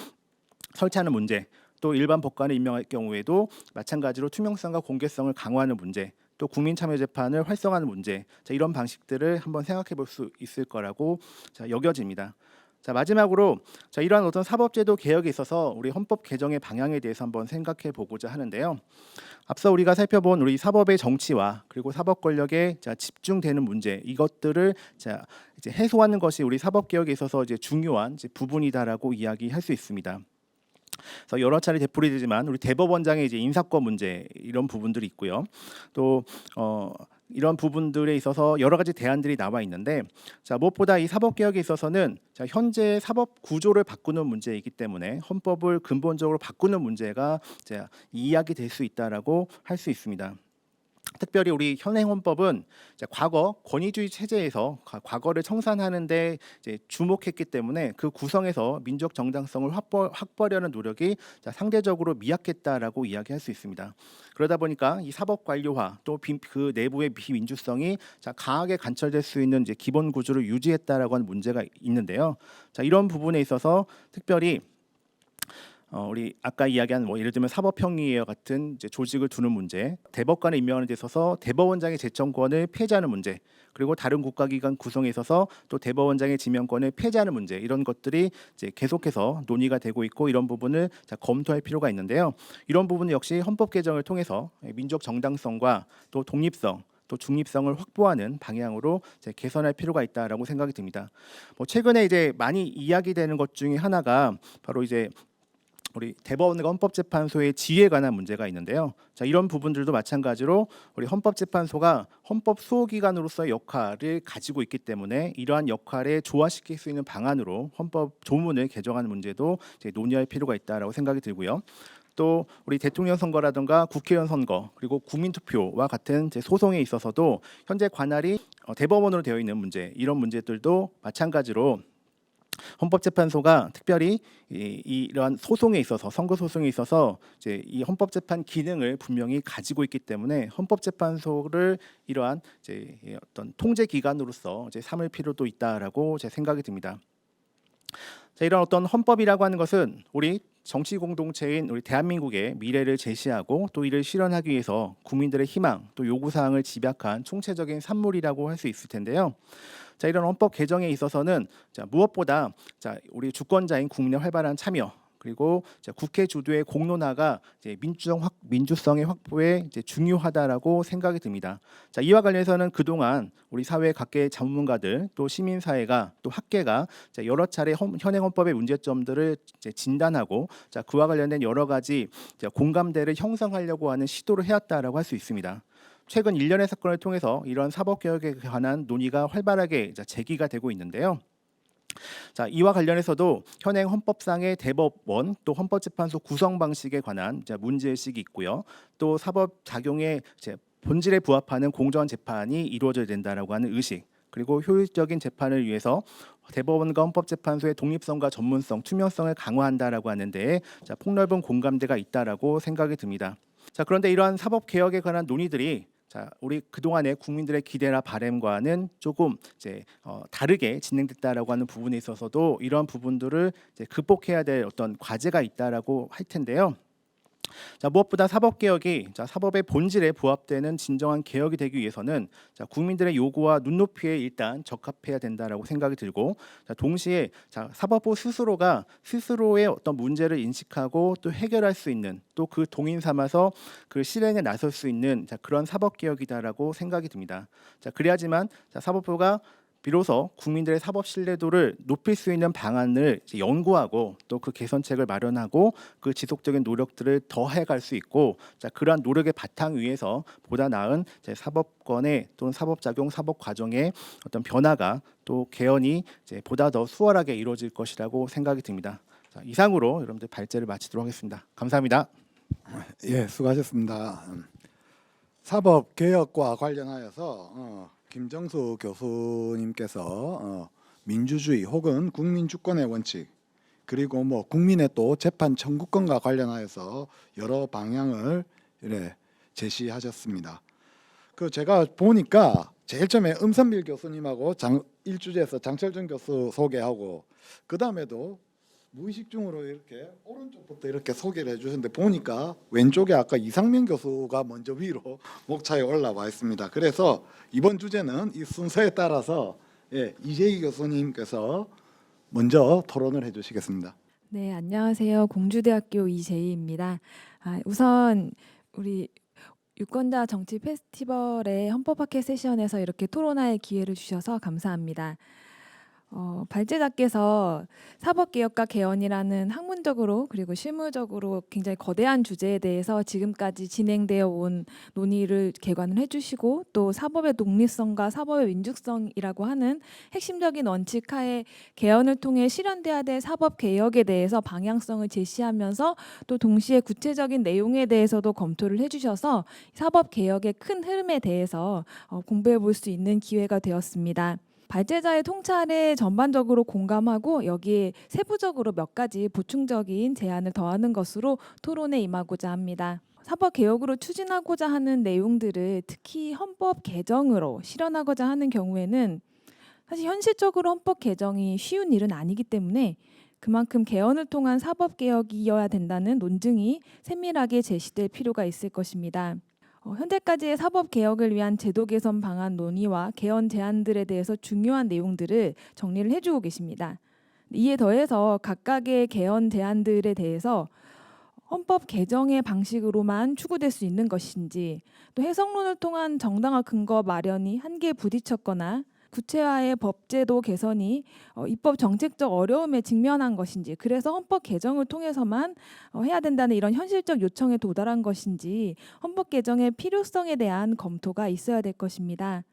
설치하는 문제, 또 일반 법관을 임명할 경우에도 마찬가지로 투명성과 공개성을 강화하는 문제, 또 국민참여재판을 활성화하는 문제, 이런 방식들을 한번 생각해 볼 수 있을 거라고 여겨집니다. 자, 마지막으로 이러한 어떤 사법제도 개혁에 있어서 우리 헌법 개정의 방향에 대해서 한번 생각해 보고자 하는데요. 앞서 우리가 살펴본 우리 사법의 정치와 그리고 사법 권력에 집중되는 문제, 이것들을 이제 해소하는 것이 우리 사법 개혁에 있어서 이제 중요한 부분이다라고 이야기할 수 있습니다. 그래서 여러 차례 되풀이되지만 우리 대법원장의 이제 인사권 문제, 이런 부분들이 있고요. 또 이런 부분들에 있어서 여러 가지 대안들이 나와 있는데, 자, 무엇보다 이 사법 개혁에 있어서는 자, 현재 사법 구조를 바꾸는 문제이기 때문에 헌법을 근본적으로 바꾸는 문제가 이제 이야기 될 수 있다라고 할 수 있습니다. 특별히 우리 현행 헌법은 이제 과거 권위주의 체제에서 과거를 청산하는데 이제 주목했기 때문에 그 구성에서 민족 정당성을 확보하려는 노력이 상대적으로 미약했다라고 이야기할 수 있습니다. 그러다 보니까 이 사법 관료화 또 그 내부의 비민주성이 강하게 관철될 수 있는 이제 기본 구조를 유지했다라고 하는 문제가 있는데요. 자, 이런 부분에 있어서 특별히 우리 아까 이야기한 뭐 예를 들면 사법평의회 같은 이제 조직을 두는 문제, 대법관을 임명하는 데 있어서 대법원장의 제청권을 폐지하는 문제, 그리고 다른 국가기관 구성에 있어서 또 대법원장의 지명권을 폐지하는 문제, 이런 것들이 이제 계속해서 논의가 되고 있고 이런 부분을 검토할 필요가 있는데요. 이런 부분은 역시 헌법 개정을 통해서 민족 정당성과 또 독립성 또 중립성을 확보하는 방향으로 이제 개선할 필요가 있다라고 생각이 듭니다. 뭐 최근에 이제 많이 이야기되는 것 중에 하나가 바로 이제 우리 대법원과 헌법재판소의 지위에 관한 문제가 있는데요. 자, 이런 부분들도 마찬가지로 우리 헌법재판소가 헌법 수호기관으로서의 역할을 가지고 있기 때문에 이러한 역할에 조화시킬 수 있는 방안으로 헌법 조문을 개정하는 문제도 이제 논의할 필요가 있다라고 생각이 들고요. 또 우리 대통령 선거라든가 국회의원 선거 그리고 국민투표와 같은 이제 소송에 있어서도 현재 관할이 대법원으로 되어 있는 문제, 이런 문제들도 마찬가지로 헌법재판소가 특별히 이러한 소송에 있어서 선거 소송에 있어서 이제 이 헌법재판 기능을 분명히 가지고 있기 때문에 헌법재판소를 이러한 이제 어떤 통제 기관으로서 이제 삼을 필요도 있다라고 제 생각이 듭니다. 자, 이런 어떤 헌법이라고 하는 것은 우리 정치 공동체인 우리 대한민국의 미래를 제시하고 또 이를 실현하기 위해서 국민들의 희망 또 요구 사항을 집약한 총체적인 산물이라고 할 수 있을 텐데요. 자, 이런 헌법 개정에 있어서는 무엇보다 우리 주권자인 국민의 활발한 참여 그리고 국회 주도의 공론화가 이제 민주성의 확보에 이제 중요하다라고 생각이 듭니다. 자, 이와 관련해서는 그동안 우리 사회 각계 전문가들 또 시민사회가 또 학계가 여러 차례 현행 헌법의 문제점들을 이제 진단하고 그와 관련된 여러 가지 공감대를 형성하려고 하는 시도를 해왔다라고 할 수 있습니다. 최근 일련의 사건을 통해서 이런 사법개혁에 관한 논의가 활발하게 제기가 되고 있는데요. 자, 이와 관련해서도 현행 헌법상의 대법원 또 헌법재판소 구성 방식에 관한 문제의식이 있고요. 또 사법 작용의 본질에 부합하는 공정한 재판이 이루어져야 된다라고 하는 의식, 그리고 효율적인 재판을 위해서 대법원과 헌법재판소의 독립성과 전문성, 투명성을 강화한다라고 하는 데에 폭넓은 공감대가 있다라고 생각이 듭니다. 자, 그런데 이러한 사법 개혁에 관한 논의들이 우리 그동안의 국민들의 기대나 바람과는 조금 이제 다르게 진행됐다라고 하는 부분에 있어서도 이러한 부분들을 이제 극복해야 될 어떤 과제가 있다라고 할 텐데요. 자, 무엇보다 사법 개혁이 사법의 본질에 부합되는 진정한 개혁이 되기 위해서는 국민들의 요구와 눈높이에 일단 적합해야 된다라고 생각이 들고, 동시에 사법부 스스로가 스스로의 어떤 문제를 인식하고 또 해결할 수 있는 또 그 동인 삼아서 그 실행에 나설 수 있는 그런 사법 개혁이다라고 생각이 듭니다. 그래야지만 사법부가 비로소 국민들의 사법 신뢰도를 높일 수 있는 방안을 연구하고 또 그 개선책을 마련하고 그 지속적인 노력들을 더해갈 수 있고, 그러한 노력의 바탕 위에서 보다 나은 사법권의 또는 사법작용, 사법과정의 어떤 변화가 또 개헌이 보다 더 수월하게 이루어질 것이라고 생각이 듭니다. 자, 이상으로 여러분들 발제를 마치도록 하겠습니다. 감사합니다. 예, 수고하셨습니다. 사법 개혁과 관련하여서 김정수 교수님께서 민주주의 혹은 국민 주권의 원칙 그리고 뭐 국민의 또 재판 청구권과 관련하여서 여러 방향을 제시하셨습니다. 그 제가 보니까 제일 처음에 음선빌 교수님하고 일주제에서 장철준 교수 소개하고 그 다음에도 무의식 중으로 이렇게 오른쪽부터 이렇게 소개를 해주셨는데 보니까 왼쪽에 아까 이상민 교수가 먼저 위로 목차에 올라와 있습니다. 그래서 이번 주제는 이 순서에 따라서 이재희 교수님께서 먼저 토론을 해주시겠습니다. 네, 안녕하세요. 공주대학교 이재희입니다. 우선 우리 유권자 정치 페스티벌의 헌법학회 세션에서 이렇게 토론할 기회를 주셔서 감사합니다. 발제자께서 사법개혁과 개헌이라는 학문적으로 그리고 실무적으로 굉장히 거대한 주제에 대해서 지금까지 진행되어 온 논의를 개관을 해주시고 또 사법의 독립성과 사법의 민주성이라고 하는 핵심적인 원칙 하에 개헌을 통해 실현돼야 될 사법개혁에 대해서 방향성을 제시하면서 또 동시에 구체적인 내용에 대해서도 검토를 해주셔서 사법개혁의 큰 흐름에 대해서 공부해 볼 수 있는 기회가 되었습니다. 발제자의 통찰에 전반적으로 공감하고 여기에 세부적으로 몇 가지 보충적인 제안을 더하는 것으로 토론에 임하고자 합니다. 사법개혁으로 추진하고자 하는 내용들을 특히 헌법 개정으로 실현하고자 하는 경우에는 사실 현실적으로 헌법 개정이 쉬운 일은 아니기 때문에 그만큼 개헌을 통한 사법개혁이어야 된다는 논증이 세밀하게 제시될 필요가 있을 것입니다. 현재까지의 사법개혁을 위한 제도 개선 방안 논의와 개헌 제안들에 대해서 중요한 내용들을 정리를 해주고 계십니다. 이에 더해서 각각의 개헌 제안들에 대해서 헌법 개정의 방식으로만 추구될 수 있는 것인지 또 해석론을 통한 정당화 근거 마련이 한계에 부딪혔거나 구체화의 법제도 개선이 입법 정책적 어려움에 직면한 것인지 그래서 헌법 개정을 통해서만 해야 된다는 이런 현실적 요청에 도달한 것인지 헌법 개정의 필요성에 대한 검토가 있어야 될 것입니다.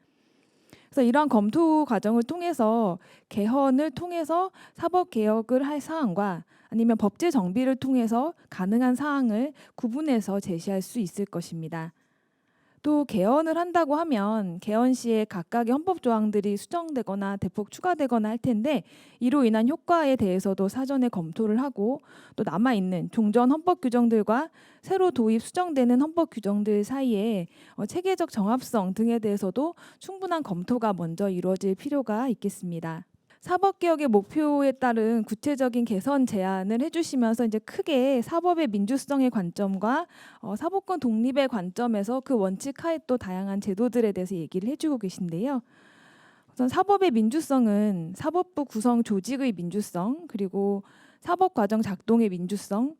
그래서 이러한 검토 과정을 통해서 개헌을 통해서 사법개혁을 할 사항과 아니면 법제 정비를 통해서 가능한 사항을 구분해서 제시할 수 있을 것입니다. 또 개헌을 한다고 하면 개헌 시에 각각의 헌법 조항들이 수정되거나 대폭 추가되거나 할 텐데 이로 인한 효과에 대해서도 사전에 검토를 하고 또 남아있는 종전 헌법 규정들과 새로 도입 수정되는 헌법 규정들 사이에 체계적 정합성 등에 대해서도 충분한 검토가 먼저 이루어질 필요가 있겠습니다. 사법개혁의 목표에 따른 구체적인 개선 제안을 해주시면서 이제 크게 사법의 민주성의 관점과 사법권 독립의 관점에서 그 원칙 하에 또 다양한 제도들에 대해서 얘기를 해주고 계신데요. 우선 사법의 민주성은 사법부 구성 조직의 민주성, 그리고 사법과정 작동의 민주성,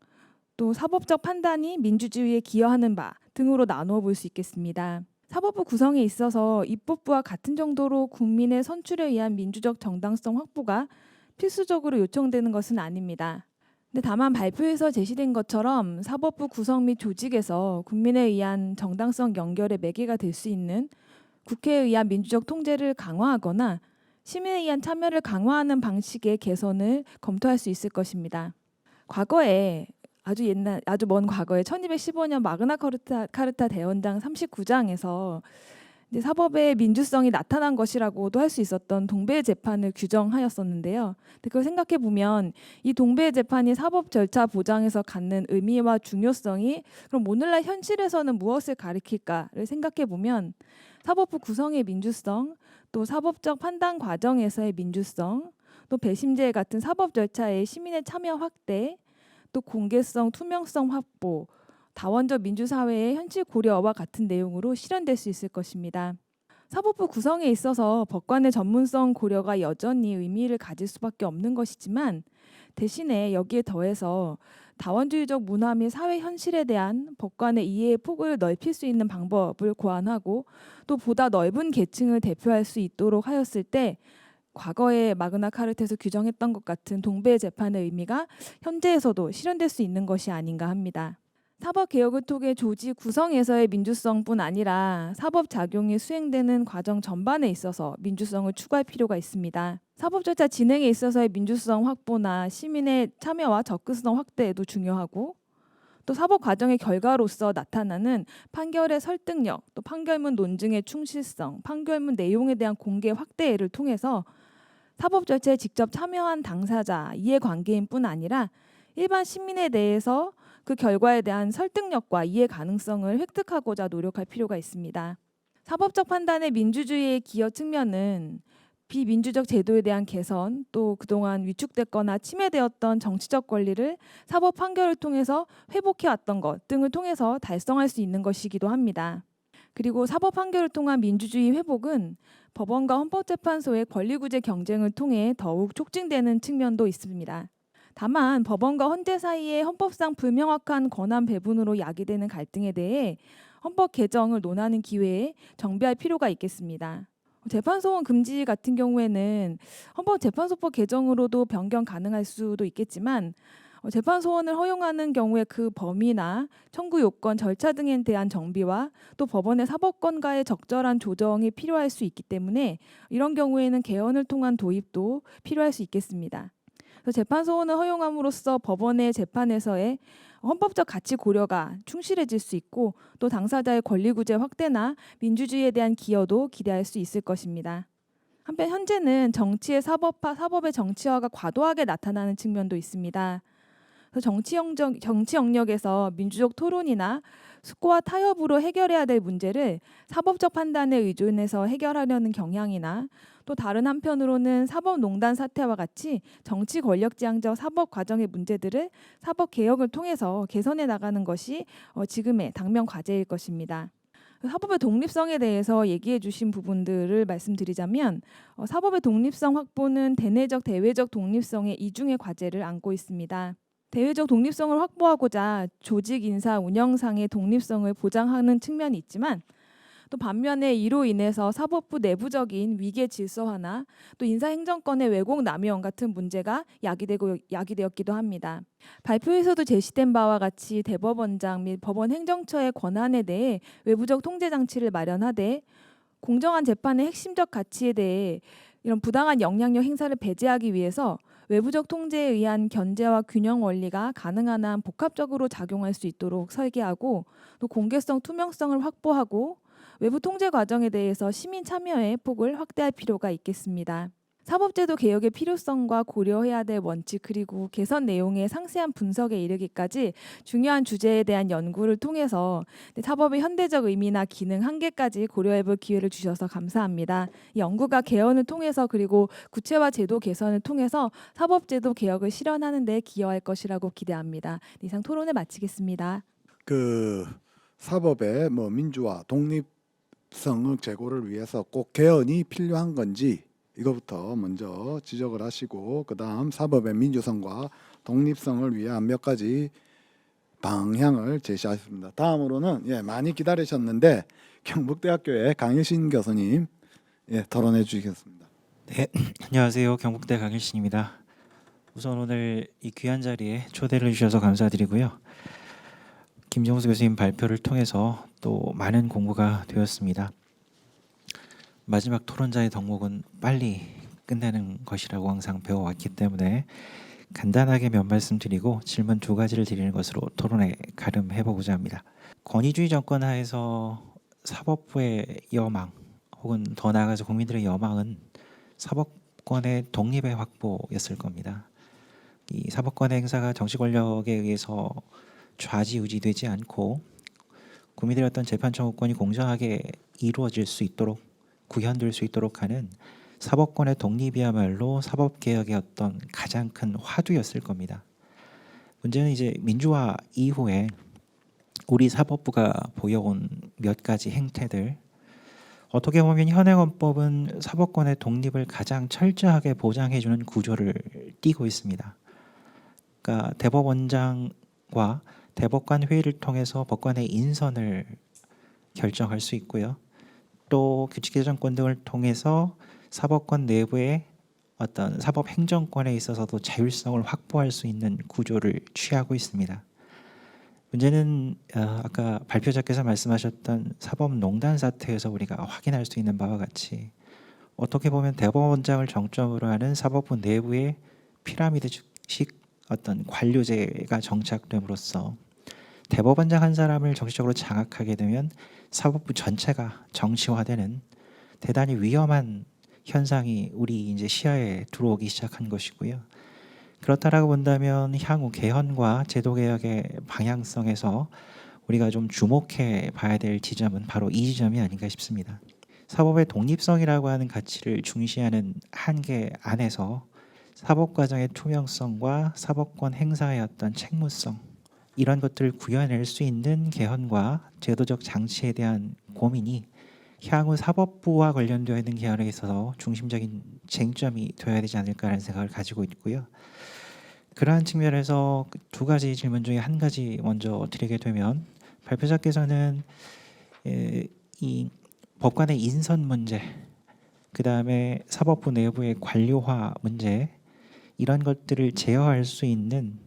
또 사법적 판단이 민주주의에 기여하는 바 등으로 나누어 볼 수 있겠습니다. 사법부 구성에 있어서 입법부와 같은 정도로 국민의 선출에 의한 민주적 정당성 확보가 필수적으로 요청되는 것은 아닙니다. 근데 다만 발표에서 제시된 것처럼 사법부 구성 및 조직에서 국민에 의한 정당성 연결의 매개가 될 수 있는 국회에 의한 민주적 통제를 강화하거나 시민에 의한 참여를 강화하는 방식의 개선을 검토할 수 있을 것입니다. 과거에 아주 먼 과거에 1215년 마그나 카르타 대헌장 39장에서 이제 사법의 민주성이 나타난 것이라고도 할 수 있었던 동배 재판을 규정하였었는데요. 근데 그걸 생각해 보면 이 동배 재판이 사법 절차 보장에서 갖는 의미와 중요성이 그럼 오늘날 현실에서는 무엇을 가리킬까를 생각해 보면 사법부 구성의 민주성, 또 사법적 판단 과정에서의 민주성, 또 배심제 같은 사법 절차의 시민의 참여 확대, 또 공개성, 투명성 확보, 다원적 민주사회의 현실 고려와 같은 내용으로 실현될 수 있을 것입니다. 사법부 구성에 있어서 법관의 전문성 고려가 여전히 의미를 가질 수밖에 없는 것이지만 대신에 여기에 더해서 다원주의적 문화 및 사회 현실에 대한 법관의 이해의 폭을 넓힐 수 있는 방법을 고안하고 또 보다 넓은 계층을 대표할 수 있도록 하였을 때 과거에 마그나 카르타에서 규정했던 것 같은 동배 재판의 의미가 현재에서도 실현될 수 있는 것이 아닌가 합니다. 사법개혁을 통해 조직 구성에서의 민주성뿐 아니라 사법 작용이 수행되는 과정 전반에 있어서 민주성을 추구할 필요가 있습니다. 사법 절차 진행에 있어서의 민주성 확보나 시민의 참여와 접근성 확대에도 중요하고 또 사법 과정의 결과로서 나타나는 판결의 설득력, 또 판결문 논증의 충실성, 판결문 내용에 대한 공개 확대를 통해서 사법 절차에 직접 참여한 당사자, 이해관계인뿐 아니라 일반 시민에 대해서 그 결과에 대한 설득력과 이해 가능성을 획득하고자 노력할 필요가 있습니다. 사법적 판단의 민주주의의 기여 측면은 비민주적 제도에 대한 개선, 또 그동안 위축됐거나 침해되었던 정치적 권리를 사법 판결을 통해서 회복해왔던 것 등을 통해서 달성할 수 있는 것이기도 합니다. 그리고 사법 판결을 통한 민주주의 회복은 법원과 헌법재판소의 권리구제 경쟁을 통해 더욱 촉진되는 측면도 있습니다. 다만 법원과 헌재 사이의 헌법상 불명확한 권한 배분으로 야기되는 갈등에 대해 헌법 개정을 논하는 기회에 정비할 필요가 있겠습니다. 재판 소원 금지 같은 경우에는 헌법재판소법 개정으로도 변경 가능할 수도 있겠지만 재판 소원을 허용하는 경우에 그 범위나 청구 요건, 절차 등에 대한 정비와 또 법원의 사법권과의 적절한 조정이 필요할 수 있기 때문에 이런 경우에는 개헌을 통한 도입도 필요할 수 있겠습니다. 그래서 재판 소원을 허용함으로써 법원의 재판에서의 헌법적 가치 고려가 충실해질 수 있고 또 당사자의 권리 구제 확대나 민주주의에 대한 기여도 기대할 수 있을 것입니다. 한편 현재는 정치의 사법화, 사법의 정치화가 과도하게 나타나는 측면도 있습니다. 그래서 정치 영역에서 민주적 토론이나 숙고와 타협으로 해결해야 될 문제를 사법적 판단에 의존해서 해결하려는 경향이나 또 다른 한편으로는 사법농단 사태와 같이 정치 권력지향적 사법 과정의 문제들을 사법 개혁을 통해서 개선해 나가는 것이 지금의 당면 과제일 것입니다. 사법의 독립성에 대해서 얘기해 주신 부분들을 말씀드리자면 사법의 독립성 확보는 대내적, 대외적 독립성의 이중의 과제를 안고 있습니다. 대외적 독립성을 확보하고자 조직 인사 운영상의 독립성을 보장하는 측면이 있지만 또 반면에 이로 인해서 사법부 내부적인 위계 질서화나 또 인사행정권의 왜곡 남용 같은 문제가 야기되었기도 합니다. 발표에서도 제시된 바와 같이 대법원장 및 법원 행정처의 권한에 대해 외부적 통제 장치를 마련하되 공정한 재판의 핵심적 가치에 대해 이런 부당한 영향력 행사를 배제하기 위해서 외부적 통제에 의한 견제와 균형 원리가 가능한 한 복합적으로 작용할 수 있도록 설계하고 또 공개성, 투명성을 확보하고 외부 통제 과정에 대해서 시민 참여의 폭을 확대할 필요가 있겠습니다. 사법제도 개혁의 필요성과 고려해야 될 원칙 그리고 개선 내용의 상세한 분석에 이르기까지 중요한 주제에 대한 연구를 통해서 사법의 현대적 의미나 기능 한계까지 고려해볼 기회를 주셔서 감사합니다. 이 연구가 개헌을 통해서 그리고 구체화 제도 개선을 통해서 사법제도 개혁을 실현하는 데 기여할 것이라고 기대합니다. 이상 토론을 마치겠습니다. 그 사법의 민주화, 독립성을 제고를 위해서 꼭 개헌이 필요한 건지 이거부터 먼저 지적을 하시고 그다음 사법의 민주성과 독립성을 위한 몇 가지 방향을 제시하셨습니다. 다음으로는 많이 기다리셨는데 경북대학교의 강일신 교수님 토론해 주시겠습니다. 네, 안녕하세요. 경북대 강일신입니다. 우선 오늘 이 귀한 자리에 초대를 주셔서 감사드리고요. 김정수 교수님 발표를 통해서 또 많은 공부가 되었습니다. 마지막 토론자의 덕목은 빨리 끝내는 것이라고 항상 배워왔기 때문에 간단하게 몇 말씀 드리고 질문 2가지를 드리는 것으로 토론에 가름해보고자 합니다. 권위주의 정권 하에서 사법부의 여망 혹은 더 나아가서 국민들의 여망은 사법권의 독립의 확보였을 겁니다. 이 사법권의 행사가 정치 권력에 의해서 좌지우지되지 않고 국민들의 어떤 재판 청구권이 공정하게 이루어질 수 있도록 구현될 수 있도록 하는 사법권의 독립이야말로 사법개혁의 어떤 가장 큰 화두였을 겁니다. 문제는 이제 민주화 이후에 우리 사법부가 보여온 몇 가지 행태들, 어떻게 보면 현행헌법은 사법권의 독립을 가장 철저하게 보장해주는 구조를 띠고 있습니다. 그러니까 대법원장과 대법관 회의를 통해서 법관의 인선을 결정할 수 있고요. 또 규칙개정권 등을 통해서 사법권 내부의 어떤 사법행정권에 있어서도 자율성을 확보할 수 있는 구조를 취하고 있습니다. 문제는 아까 발표자께서 말씀하셨던 사법농단 사태에서 우리가 확인할 수 있는 바와 같이 어떻게 보면 대법원장을 정점으로 하는 사법부 내부의 피라미드식 어떤 관료제가 정착됨으로써 대법원장 한 사람을 정치적으로 장악하게 되면 사법부 전체가 정치화되는 대단히 위험한 현상이 우리 이제 시야에 들어오기 시작한 것이고요. 그렇다라고 본다면 향후 개헌과 제도 개혁의 방향성에서 우리가 좀 주목해 봐야 될 지점은 바로 이 지점이 아닌가 싶습니다. 사법의 독립성이라고 하는 가치를 중시하는 한계 안에서 사법 과정의 투명성과 사법권 행사의 어떤 책무성 이런 것들을 구현할 수 있는 개헌과 제도적 장치에 대한 고민이 향후 사법부와 관련되어 있는 개헌에 있어서 중심적인 쟁점이 되어야 되지 않을까라는 생각을 가지고 있고요. 그러한 측면에서 2가지 질문 중에 1가지 먼저 드리게 되면 발표자께서는 이 법관의 인선 문제 그 다음에 사법부 내부의 관료화 문제, 이런 것들을 제어할 수 있는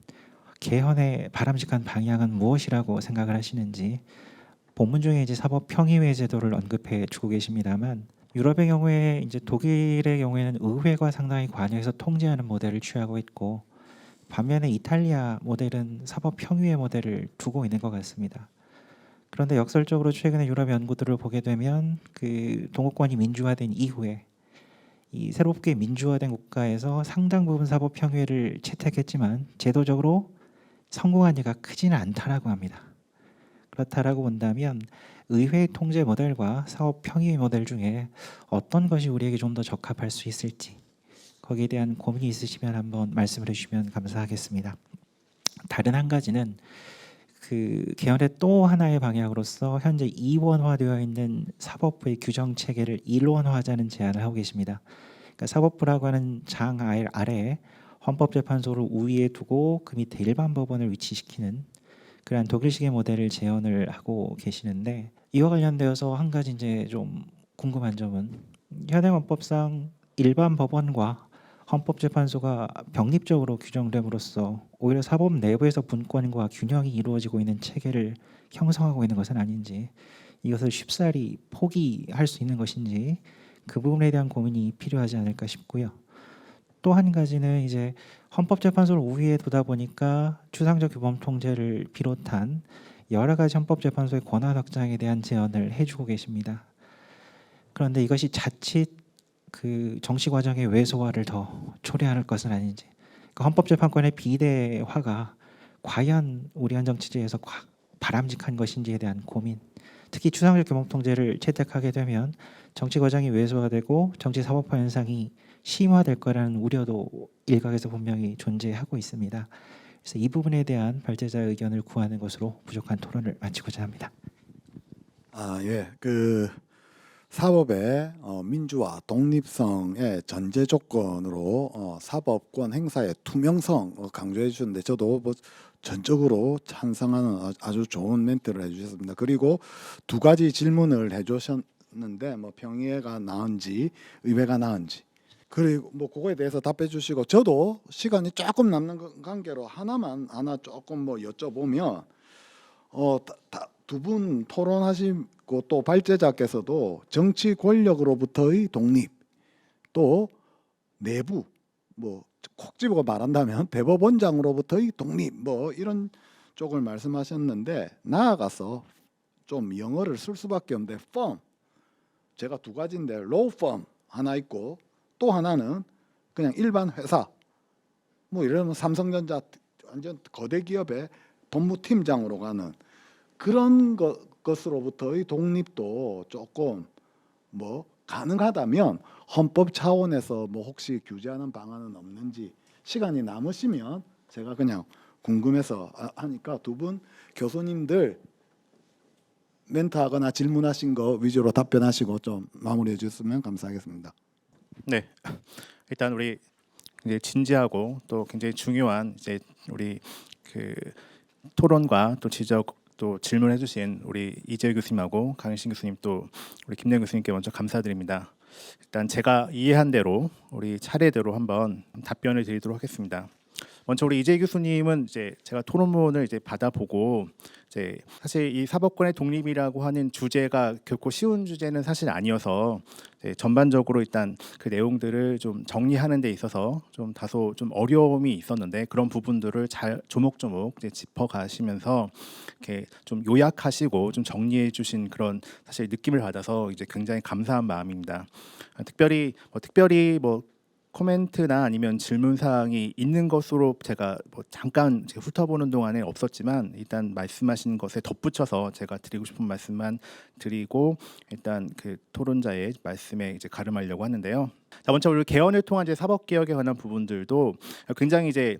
개헌의 바람직한 방향은 무엇이라고 생각을 하시는지, 본문 중에 이제 사법 평의회 제도를 언급해 주고 계십니다만, 유럽의 경우에 이제 독일의 경우에는 의회가 상당히 관여해서 통제하는 모델을 취하고 있고, 반면에 이탈리아 모델은 사법 평의회 모델을 두고 있는 것 같습니다. 그런데 역설적으로 최근에 유럽 연구들을 보게 되면 그 동구권이 민주화된 이후에 이 새롭게 민주화된 국가에서 상당 부분 사법 평의회를 채택했지만 제도적으로 성공한 예가 크지는 않다라고 합니다. 그렇다라고 본다면 의회 통제 모델과 사법 평의회 모델 중에 어떤 것이 우리에게 좀 더 적합할 수 있을지, 거기에 대한 고민이 있으시면 한번 말씀을 해주시면 감사하겠습니다. 다른 한 가지는 그 개헌의 또 하나의 방향으로서 현재 이원화되어 있는 사법부의 규정 체계를 일원화하자는 제안을 하고 계십니다. 그러니까 사법부라고 하는 장 아래에 헌법재판소를 우위에 두고 그 밑에 일반 법원을 위치시키는 그러한 독일식의 모델을 재현을 하고 계시는데, 이와 관련되어서 한 가지 이제 좀 궁금한 점은, 현행 헌법상 일반 법원과 헌법재판소가 병립적으로 규정됨으로써 오히려 사법 내부에서 분권과 균형이 이루어지고 있는 체계를 형성하고 있는 것은 아닌지, 이것을 쉽사리 포기할 수 있는 것인지, 그 부분에 대한 고민이 필요하지 않을까 싶고요. 또 한 가지는 이제 헌법재판소를 우위에 두다 보니까 추상적 규범 통제를 비롯한 여러 가지 헌법재판소의 권한 확장에 대한 제언을 해주고 계십니다. 그런데 이것이 자칫 그 정치 과정의 왜소화를 더 초래할 것은 아닌지, 그 헌법재판권의 비대화가 과연 우리 한 정치제에서 바람직한 것인지에 대한 고민, 특히 추상적 규범 통제를 채택하게 되면 정치 과정이 왜소화되고 정치 사법화 현상이 심화될 거라는 우려도 일각에서 분명히 존재하고 있습니다. 그래서 이 부분에 대한 발제자의 의견을 구하는 것으로 부족한 토론을 마치고자 합니다. 예. 그 사법의 민주화, 독립성의 전제 조건으로 사법권 행사의 투명성 강조해 주셨는데, 저도 뭐 전적으로 찬성하는 아주 좋은 멘트를 해주셨습니다. 그리고 두 가지 질문을 해주셨는데, 뭐 평의회가 나은지 의회가 나은지, 그리고 뭐 그거에 대해서 답해 주시고, 저도 시간이 조금 남는 관계로 하나 조금 뭐 여쭤보면, 두 분 토론하시고 또 발제자께서도 정치 권력으로부터의 독립, 또 내부 뭐 콕 집어 말한다면 대법원장으로부터의 독립, 뭐 이런 쪽을 말씀하셨는데, 나아가서 좀 영어를 쓸 수밖에 없는데 firm, 제가 두 가지인데 law firm 하나 있고 또 하나는 그냥 일반 회사, 뭐 이러면 삼성전자 완전 거대 기업의 법무팀장으로 가는 그런 것으로부터의 독립도 조금 뭐 가능하다면 헌법 차원에서 뭐 혹시 규제하는 방안은 없는지, 시간이 남으시면 제가 그냥 궁금해서 하니까 두 분 교수님들 멘트하거나 질문하신 거 위주로 답변하시고 좀 마무리해 주셨으면 감사하겠습니다. 네, 일단 우리 굉장히 진지하고 또 굉장히 중요한 이제 우리 그 토론과 또 지적 또 질문해주신 우리 이재유 교수님하고 강일신 교수님, 또 우리 김래 교수님께 먼저 감사드립니다. 일단 제가 이해한 대로 우리 차례대로 한번 답변을 드리도록 하겠습니다. 먼저 우리 이재유 교수님은 이제 제가 토론문을 이제 받아보고, 이제 사실 이 사법권의 독립이라고 하는 주제가 결코 쉬운 주제는 사실 아니어서 전반적으로 일단 그 내용들을 좀 정리하는 데 있어서 좀 다소 좀 어려움이 있었는데, 그런 부분들을 잘 조목조목 이제 짚어가시면서 이렇게 좀 요약하시고 좀 정리해 주신 그런 사실 느낌을 받아서 이제 굉장히 감사한 마음입니다. 특별히 뭐 코멘트나 아니면 질문 사항이 있는 것으로 제가 뭐 잠깐 훑어보는 동안에 없었지만, 일단 말씀하신 것에 덧붙여서 제가 드리고 싶은 말씀만 드리고 일단 그 토론자의 말씀에 이제 가름하려고 하는데요. 자, 먼저 우리 개헌을 통한 이제 사법 개혁에 관한 부분들도 굉장히 이제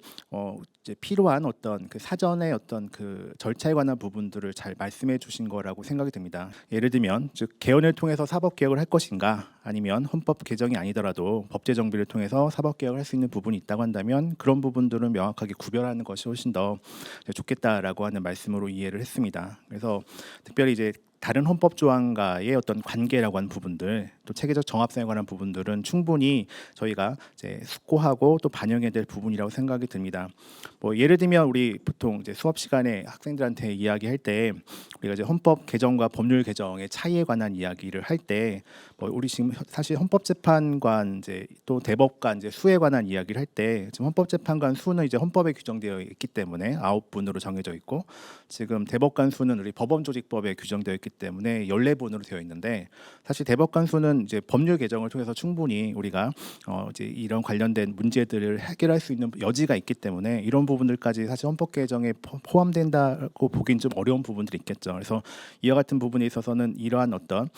필요한 어떤 그 사전의 어떤 그 절차에 관한 부분들을 잘 말씀해 주신 거라고 생각이 듭니다. 예를 들면 즉 개헌을 통해서 사법 개혁을 할 것인가, 아니면 헌법 개정이 아니더라도 법제 정비를 통해서 사법 개혁을 할 수 있는 부분이 있다고 한다면 그런 부분들은 명확하게 구별하는 것이 훨씬 더 좋겠다라고 하는 말씀으로 이해를 했습니다. 그래서 특별히 이제 다른 헌법 조항과의 어떤 관계라고 하는 부분들, 또 체계적 정합성에 관한 부분들은 충분히 저희가 이제 숙고하고 또 반영해야 될 부분이라고 생각이 듭니다. 뭐 예를 들면 우리 보통 이제 수업 시간에 학생들한테 이야기할 때 우리가 이제 헌법 개정과 법률 개정의 차이에 관한 이야기를 할 때 뭐 우리 지금 사실 헌법재판관 이제 또 대법관 이제 수에 관한 이야기를 할 때 지금 헌법재판관 수는 이제 헌법에 규정되어 있기 때문에 9분으로 정해져 있고, 지금 대법관 수는 우리 법원조직법에 규정되어 있기 때문에 14분으로 되어 있는데, 사실 대법관 수는 이제 법률 개정을 통해서 충분히 우리가 이제 이런 관련된 문제들을 해결할 수 있는 여지가 있기 때문에 이런 부분들까지 사실 헌법 개정에 포함된다고 보긴 좀 어려운 부분들이 있겠죠. 그래서 이와 같은 부분에 있어서는 이러한 어떤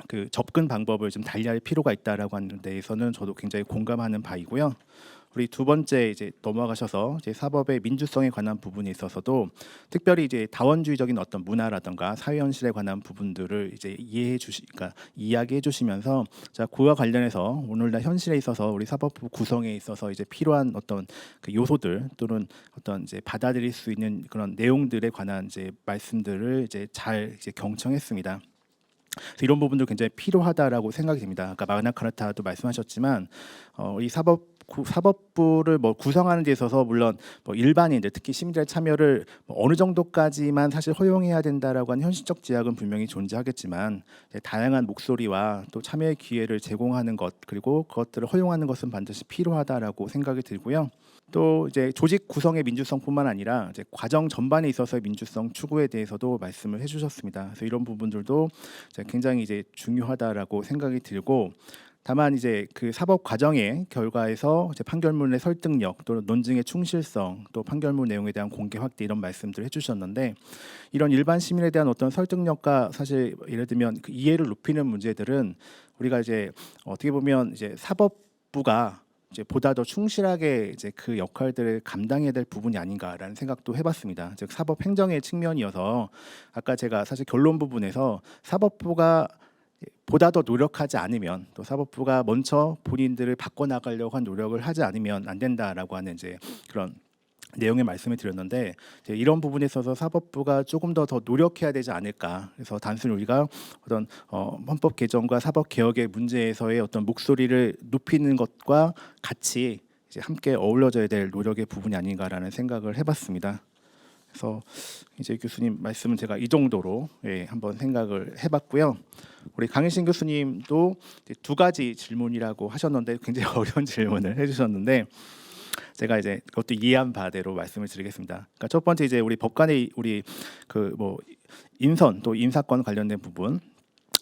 그 접근 방법을 좀 달리할 필요가 있다라고 하는 데에서는 저도 굉장히 공감하는 바이고요. 우리 두 번째 이제 넘어가셔서 이제 사법의 민주성에 관한 부분에 있어서도 특별히 이제 다원주의적인 어떤 문화라든가 사회 현실에 관한 부분들을 이제 그러니까 이야기해 주시면서, 자, 그와 관련해서 오늘날 현실에 있어서 우리 사법부 구성에 있어서 이제 필요한 어떤 그 요소들 또는 어떤 이제 받아들일 수 있는 그런 내용들에 관한 이제 말씀들을 이제 잘 이제 경청했습니다. 그래서 이런 부분도 굉장히 필요하다라고 생각이 됩니다. 아까 마그나카르타도 말씀하셨지만 이 사법부를 뭐 구성하는 데 있어서 물론 뭐 일반인들 특히 시민들의 참여를 뭐 어느 정도까지만 사실 허용해야 된다라고 하는 현실적 제약은 분명히 존재하겠지만, 다양한 목소리와 또 참여의 기회를 제공하는 것, 그리고 그것들을 허용하는 것은 반드시 필요하다라고 생각이 들고요. 또 이제 조직 구성의 민주성뿐만 아니라 이제 과정 전반에 있어서의 민주성 추구에 대해서도 말씀을 해주셨습니다. 그래서 이런 부분들도 이제 굉장히 이제 중요하다라고 생각이 들고, 다만 이제 그 사법 과정의 결과에서 이제 판결문의 설득력, 또 논증의 충실성, 또 판결문 내용에 대한 공개 확대 이런 말씀들을 해주셨는데, 이런 일반 시민에 대한 어떤 설득력과 사실 예를 들면 그 이해를 높이는 문제들은 우리가 이제 어떻게 보면 이제 사법부가 이제 보다 더 충실하게 이제 그 역할들을 감당해야 될 부분이 아닌가라는 생각도 해봤습니다. 즉 사법 행정의 측면이어서 아까 제가 사실 결론 부분에서 사법부가 보다 더 노력하지 않으면, 또 사법부가 먼저 본인들을 바꿔나가려고 한 노력을 하지 않으면 안 된다라고 하는 이제 그런 내용의 말씀을 드렸는데, 이제 이런 부분에 있어서 사법부가 조금 더 노력해야 되지 않을까. 그래서 단순히 우리가 어떤 헌법 개정과 사법 개혁의 문제에서의 어떤 목소리를 높이는 것과 같이 이제 함께 어우러져야 될 노력의 부분이 아닌가라는 생각을 해봤습니다. 그래서 이제 교수님 말씀은 제가 이 정도로 한번 생각을 해봤고요. 우리 강일신 교수님도 이제 두 가지 질문이라고 하셨는데 굉장히 어려운 질문을 해주셨는데, 제가 이제 그것도 이해한 바대로 말씀을 드리겠습니다. 그러니까 첫 번째 이제 우리 법관의 우리 그 뭐 인선 또 인사권 관련된 부분,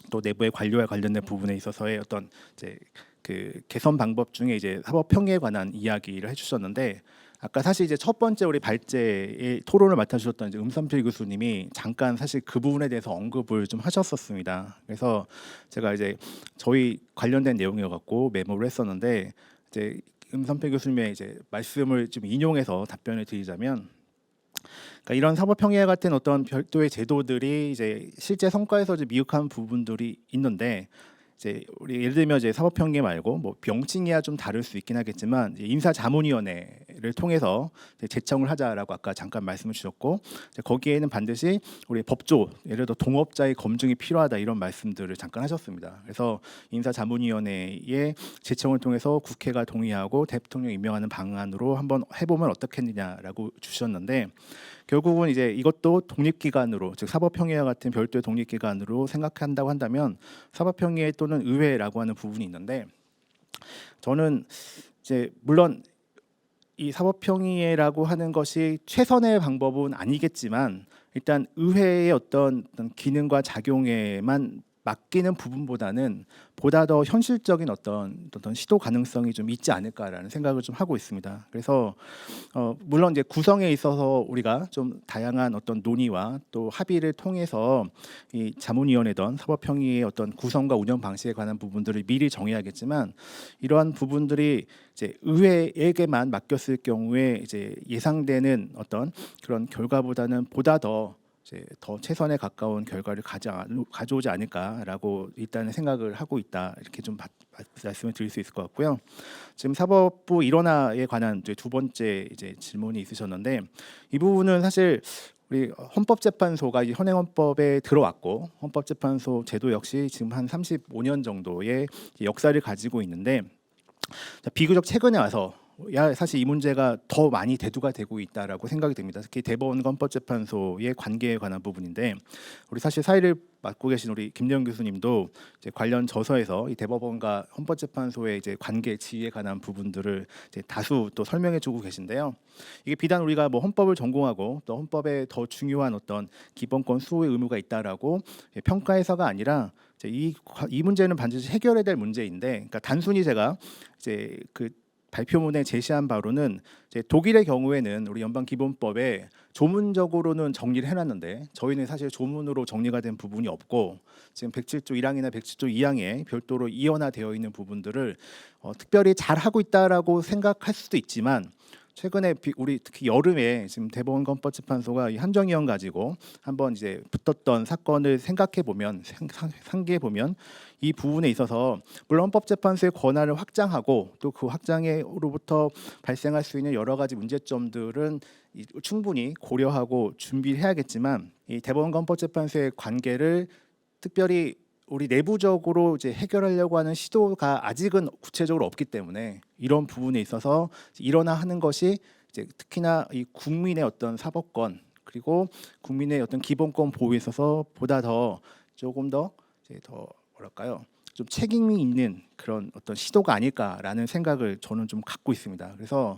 또 내부의 관료와 관련된 부분에 있어서의 어떤 이제 그 개선 방법 중에 이제 사법 평의에 관한 이야기를 해주셨는데, 아까 사실 이제 첫 번째 우리 발제의 토론을 맡아주셨던 이제 음선필 교수님이 잠깐 사실 그 부분에 대해서 언급을 좀 하셨었습니다. 그래서 제가 이제 저희 관련된 내용이어갖고 메모를 했었는데, 이제 음선필 교수님의 이제 말씀을 좀 인용해서 답변을 드리자면, 그러니까 이런 사법평의와 같은 어떤 별도의 제도들이 이제 실제 성과에서 이제 미흡한 부분들이 있는데, 이제 우리 예를 들면 이제 사법평의 말고 뭐 명칭이야 좀 다를 수 있긴 하겠지만 인사자문위원회를 통해서 제청을 하자라고 아까 잠깐 말씀을 주셨고, 거기에는 반드시 우리 법조 예를 들어 동업자의 검증이 필요하다 이런 말씀들을 잠깐 하셨습니다. 그래서 인사자문위원회의 제청을 통해서 국회가 동의하고 대통령 임명하는 방안으로 한번 해보면 어떻겠느냐라고 주셨는데, 결국은 이제 이것도 독립기관으로, 즉 사법평의와 같은 별도의 독립기관으로 생각한다고 한다면 사법평의 또는 의회라고 하는 부분이 있는데, 저는 이제 물론 이 사법평의라고 하는 것이 최선의 방법은 아니겠지만 일단 의회의 어떤 기능과 작용에만 맡기는 부분보다는 보다 더 현실적인 어떤 시도 가능성이 좀 있지 않을까라는 생각을 좀 하고 있습니다. 그래서 물론 이제 구성에 있어서 우리가 좀 다양한 어떤 논의와 또 합의를 통해서 이 자문위원회든 사법평의의 어떤 구성과 운영 방식에 관한 부분들을 미리 정해야겠지만, 이러한 부분들이 이제 의회에게만 맡겼을 경우에 이제 예상되는 어떤 그런 결과보다는 보다 더 최선에 가까운 결과를 가져오지 않을까라고 일단은 생각을 하고 있다, 이렇게 좀 말씀을 드릴 수 있을 것 같고요. 지금 사법부 일원화에 관한 이제 두 번째 이제 질문이 있으셨는데, 이 부분은 사실 우리 헌법재판소가 이 현행헌법에 들어왔고 헌법재판소 제도 역시 지금 한 35년 정도의 역사를 가지고 있는데 비교적 최근에 와서 사실 이 문제가 더 많이 대두가 되고 있다라고 생각이 됩니다. 특히 대법원과 헌법재판소의 관계에 관한 부분인데 우리 사실 사회를 맡고 계신 우리 김재원 교수님도 이제 관련 저서에서 이 대법원과 헌법재판소의 이제 관계 지위에 관한 부분들을 이제 다수 또 설명해주고 계신데요. 이게 비단 우리가 뭐 헌법을 전공하고 또 헌법에 더 중요한 어떤 기본권 수호의 의무가 있다라고 평가해서가 아니라 이제 이 문제는 반드시 해결해야 될 문제인데, 그러니까 단순히 제가 이제 그 발표문에 제시한 바로는 이제 독일의 경우에는 우리 연방기본법에 조문적으로는 정리를 해놨는데 저희는 사실 조문으로 정리가 된 부분이 없고 지금 107조 1항이나 107조 2항에 별도로 이원화되어 있는 부분들을 특별히 잘하고 있다라고 생각할 수도 있지만 최근에 우리 특히 여름에 지금 대법원 헌법재판소가 이 한정위원 가지고 한번 이제 붙었던 사건을 생각해 보면 상기해 보면 이 부분에 있어서 물론 헌법재판소의 권한을 확장하고 또 그 확장으로부터 발생할 수 있는 여러 가지 문제점들은 충분히 고려하고 준비해야겠지만 이 대법원과 헌법재판소의 관계를 특별히 우리 내부적으로 이제 해결하려고 하는 시도가 아직은 구체적으로 없기 때문에 이런 부분에 있어서 일어나는 것이 이제 특히나 이 국민의 어떤 사법권 그리고 국민의 어떤 기본권 보호에 있어서 보다 더 조금 더 이제 더 뭐랄까요? 좀 책임이 있는 그런 어떤 시도가 아닐까라는 생각을 저는 좀 갖고 있습니다. 그래서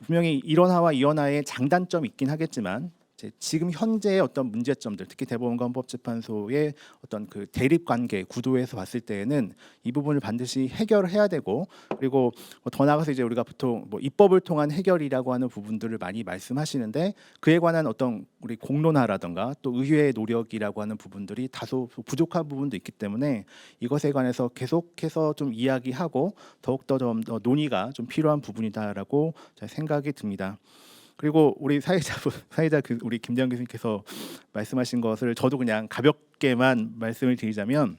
분명히 일원화와 이원화의 장단점이 있긴 하겠지만 지금 현재의 어떤 문제점들, 특히 대법원과 헌법재판소의 어떤 그 대립 관계 구도에서 봤을 때에는 이 부분을 반드시 해결해야 되고, 그리고 더 나아가서 이제 우리가 보통 뭐 입법을 통한 해결이라고 하는 부분들을 많이 말씀하시는데 그에 관한 어떤 우리 공론화라든가 또 의회의 노력이라고 하는 부분들이 다소 부족한 부분도 있기 때문에 이것에 관해서 계속해서 좀 이야기하고 더욱더 좀 더 논의가 좀 필요한 부분이다라고 생각이 듭니다. 그리고 우리 사회자 우리 김재원 교수님께서 말씀하신 것을 저도 그냥 가볍게만 말씀을 드리자면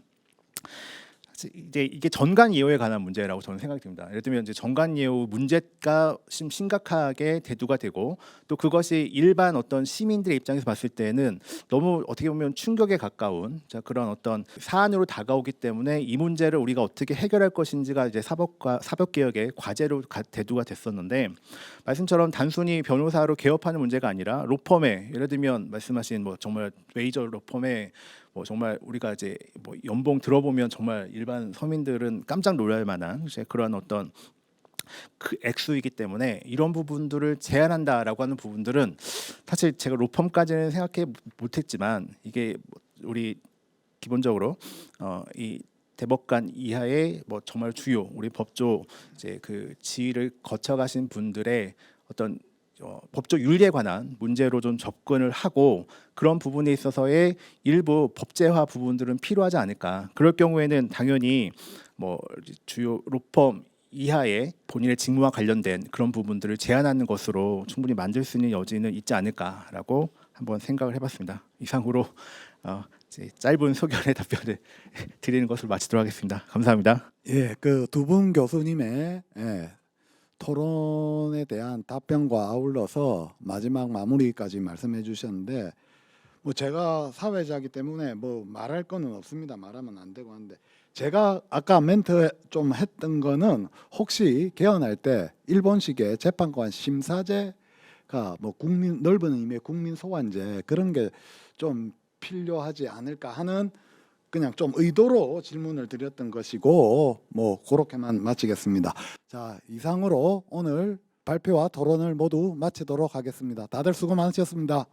이제 이게 전관예우에 관한 문제라고 저는 생각이 듭니다. 예를 들면 이제 전관예우 문제가 심각하게 대두가 되고 또 그것이 일반 어떤 시민들의 입장에서 봤을 때는 너무 어떻게 보면 충격에 가까운 그런 어떤 사안으로 다가오기 때문에 이 문제를 우리가 어떻게 해결할 것인지가 이제 사법개혁의 과제로 대두가 됐었는데 말씀처럼 단순히 변호사로 개업하는 문제가 아니라 로펌에 예를 들면 말씀하신 뭐 정말 메이저 로펌에 뭐 정말 우리가 이제 뭐 연봉 들어보면 정말 일반 서민들은 깜짝 놀랄 만한 이제 그런 어떤 그 액수이기 때문에 이런 부분들을 제한한다라고 하는 부분들은 사실 제가 로펌까지는 생각해 못했지만 이게 우리 기본적으로 이 대법관 이하의 뭐 정말 주요 우리 법조 이제 그 지위를 거쳐가신 분들의 어떤 법적 윤리에 관한 문제로 좀 접근을 하고 그런 부분에 있어서의 일부 법제화 부분들은 필요하지 않을까. 그럴 경우에는 당연히 뭐 주요 로펌 이하의 본인의 직무와 관련된 그런 부분들을 제한하는 것으로 충분히 만들 수 있는 여지는 있지 않을까라고 한번 생각을 해봤습니다. 이상으로 제 짧은 소견의 답변을 드리는 것으로 마치도록 하겠습니다. 감사합니다. 예, 그 두 분 교수님의 토론에 대한 답변과 아울러서 마지막 마무리까지 말씀해 주셨는데 뭐 제가 사회자이기 때문에 뭐 말할 거는 없습니다. 말하면 안 되고 하는데 제가 아까 멘트 좀 했던 거는 혹시 개헌할 때 일본식의 재판관 심사제가 뭐 넓은 의미의 국민 소환제 그런 게 좀 필요하지 않을까 하는 그냥 좀 의도로 질문을 드렸던 것이고 뭐 그렇게만 마치겠습니다. 자, 이상으로 오늘 발표와 토론을 모두 마치도록 하겠습니다. 다들 수고 많으셨습니다.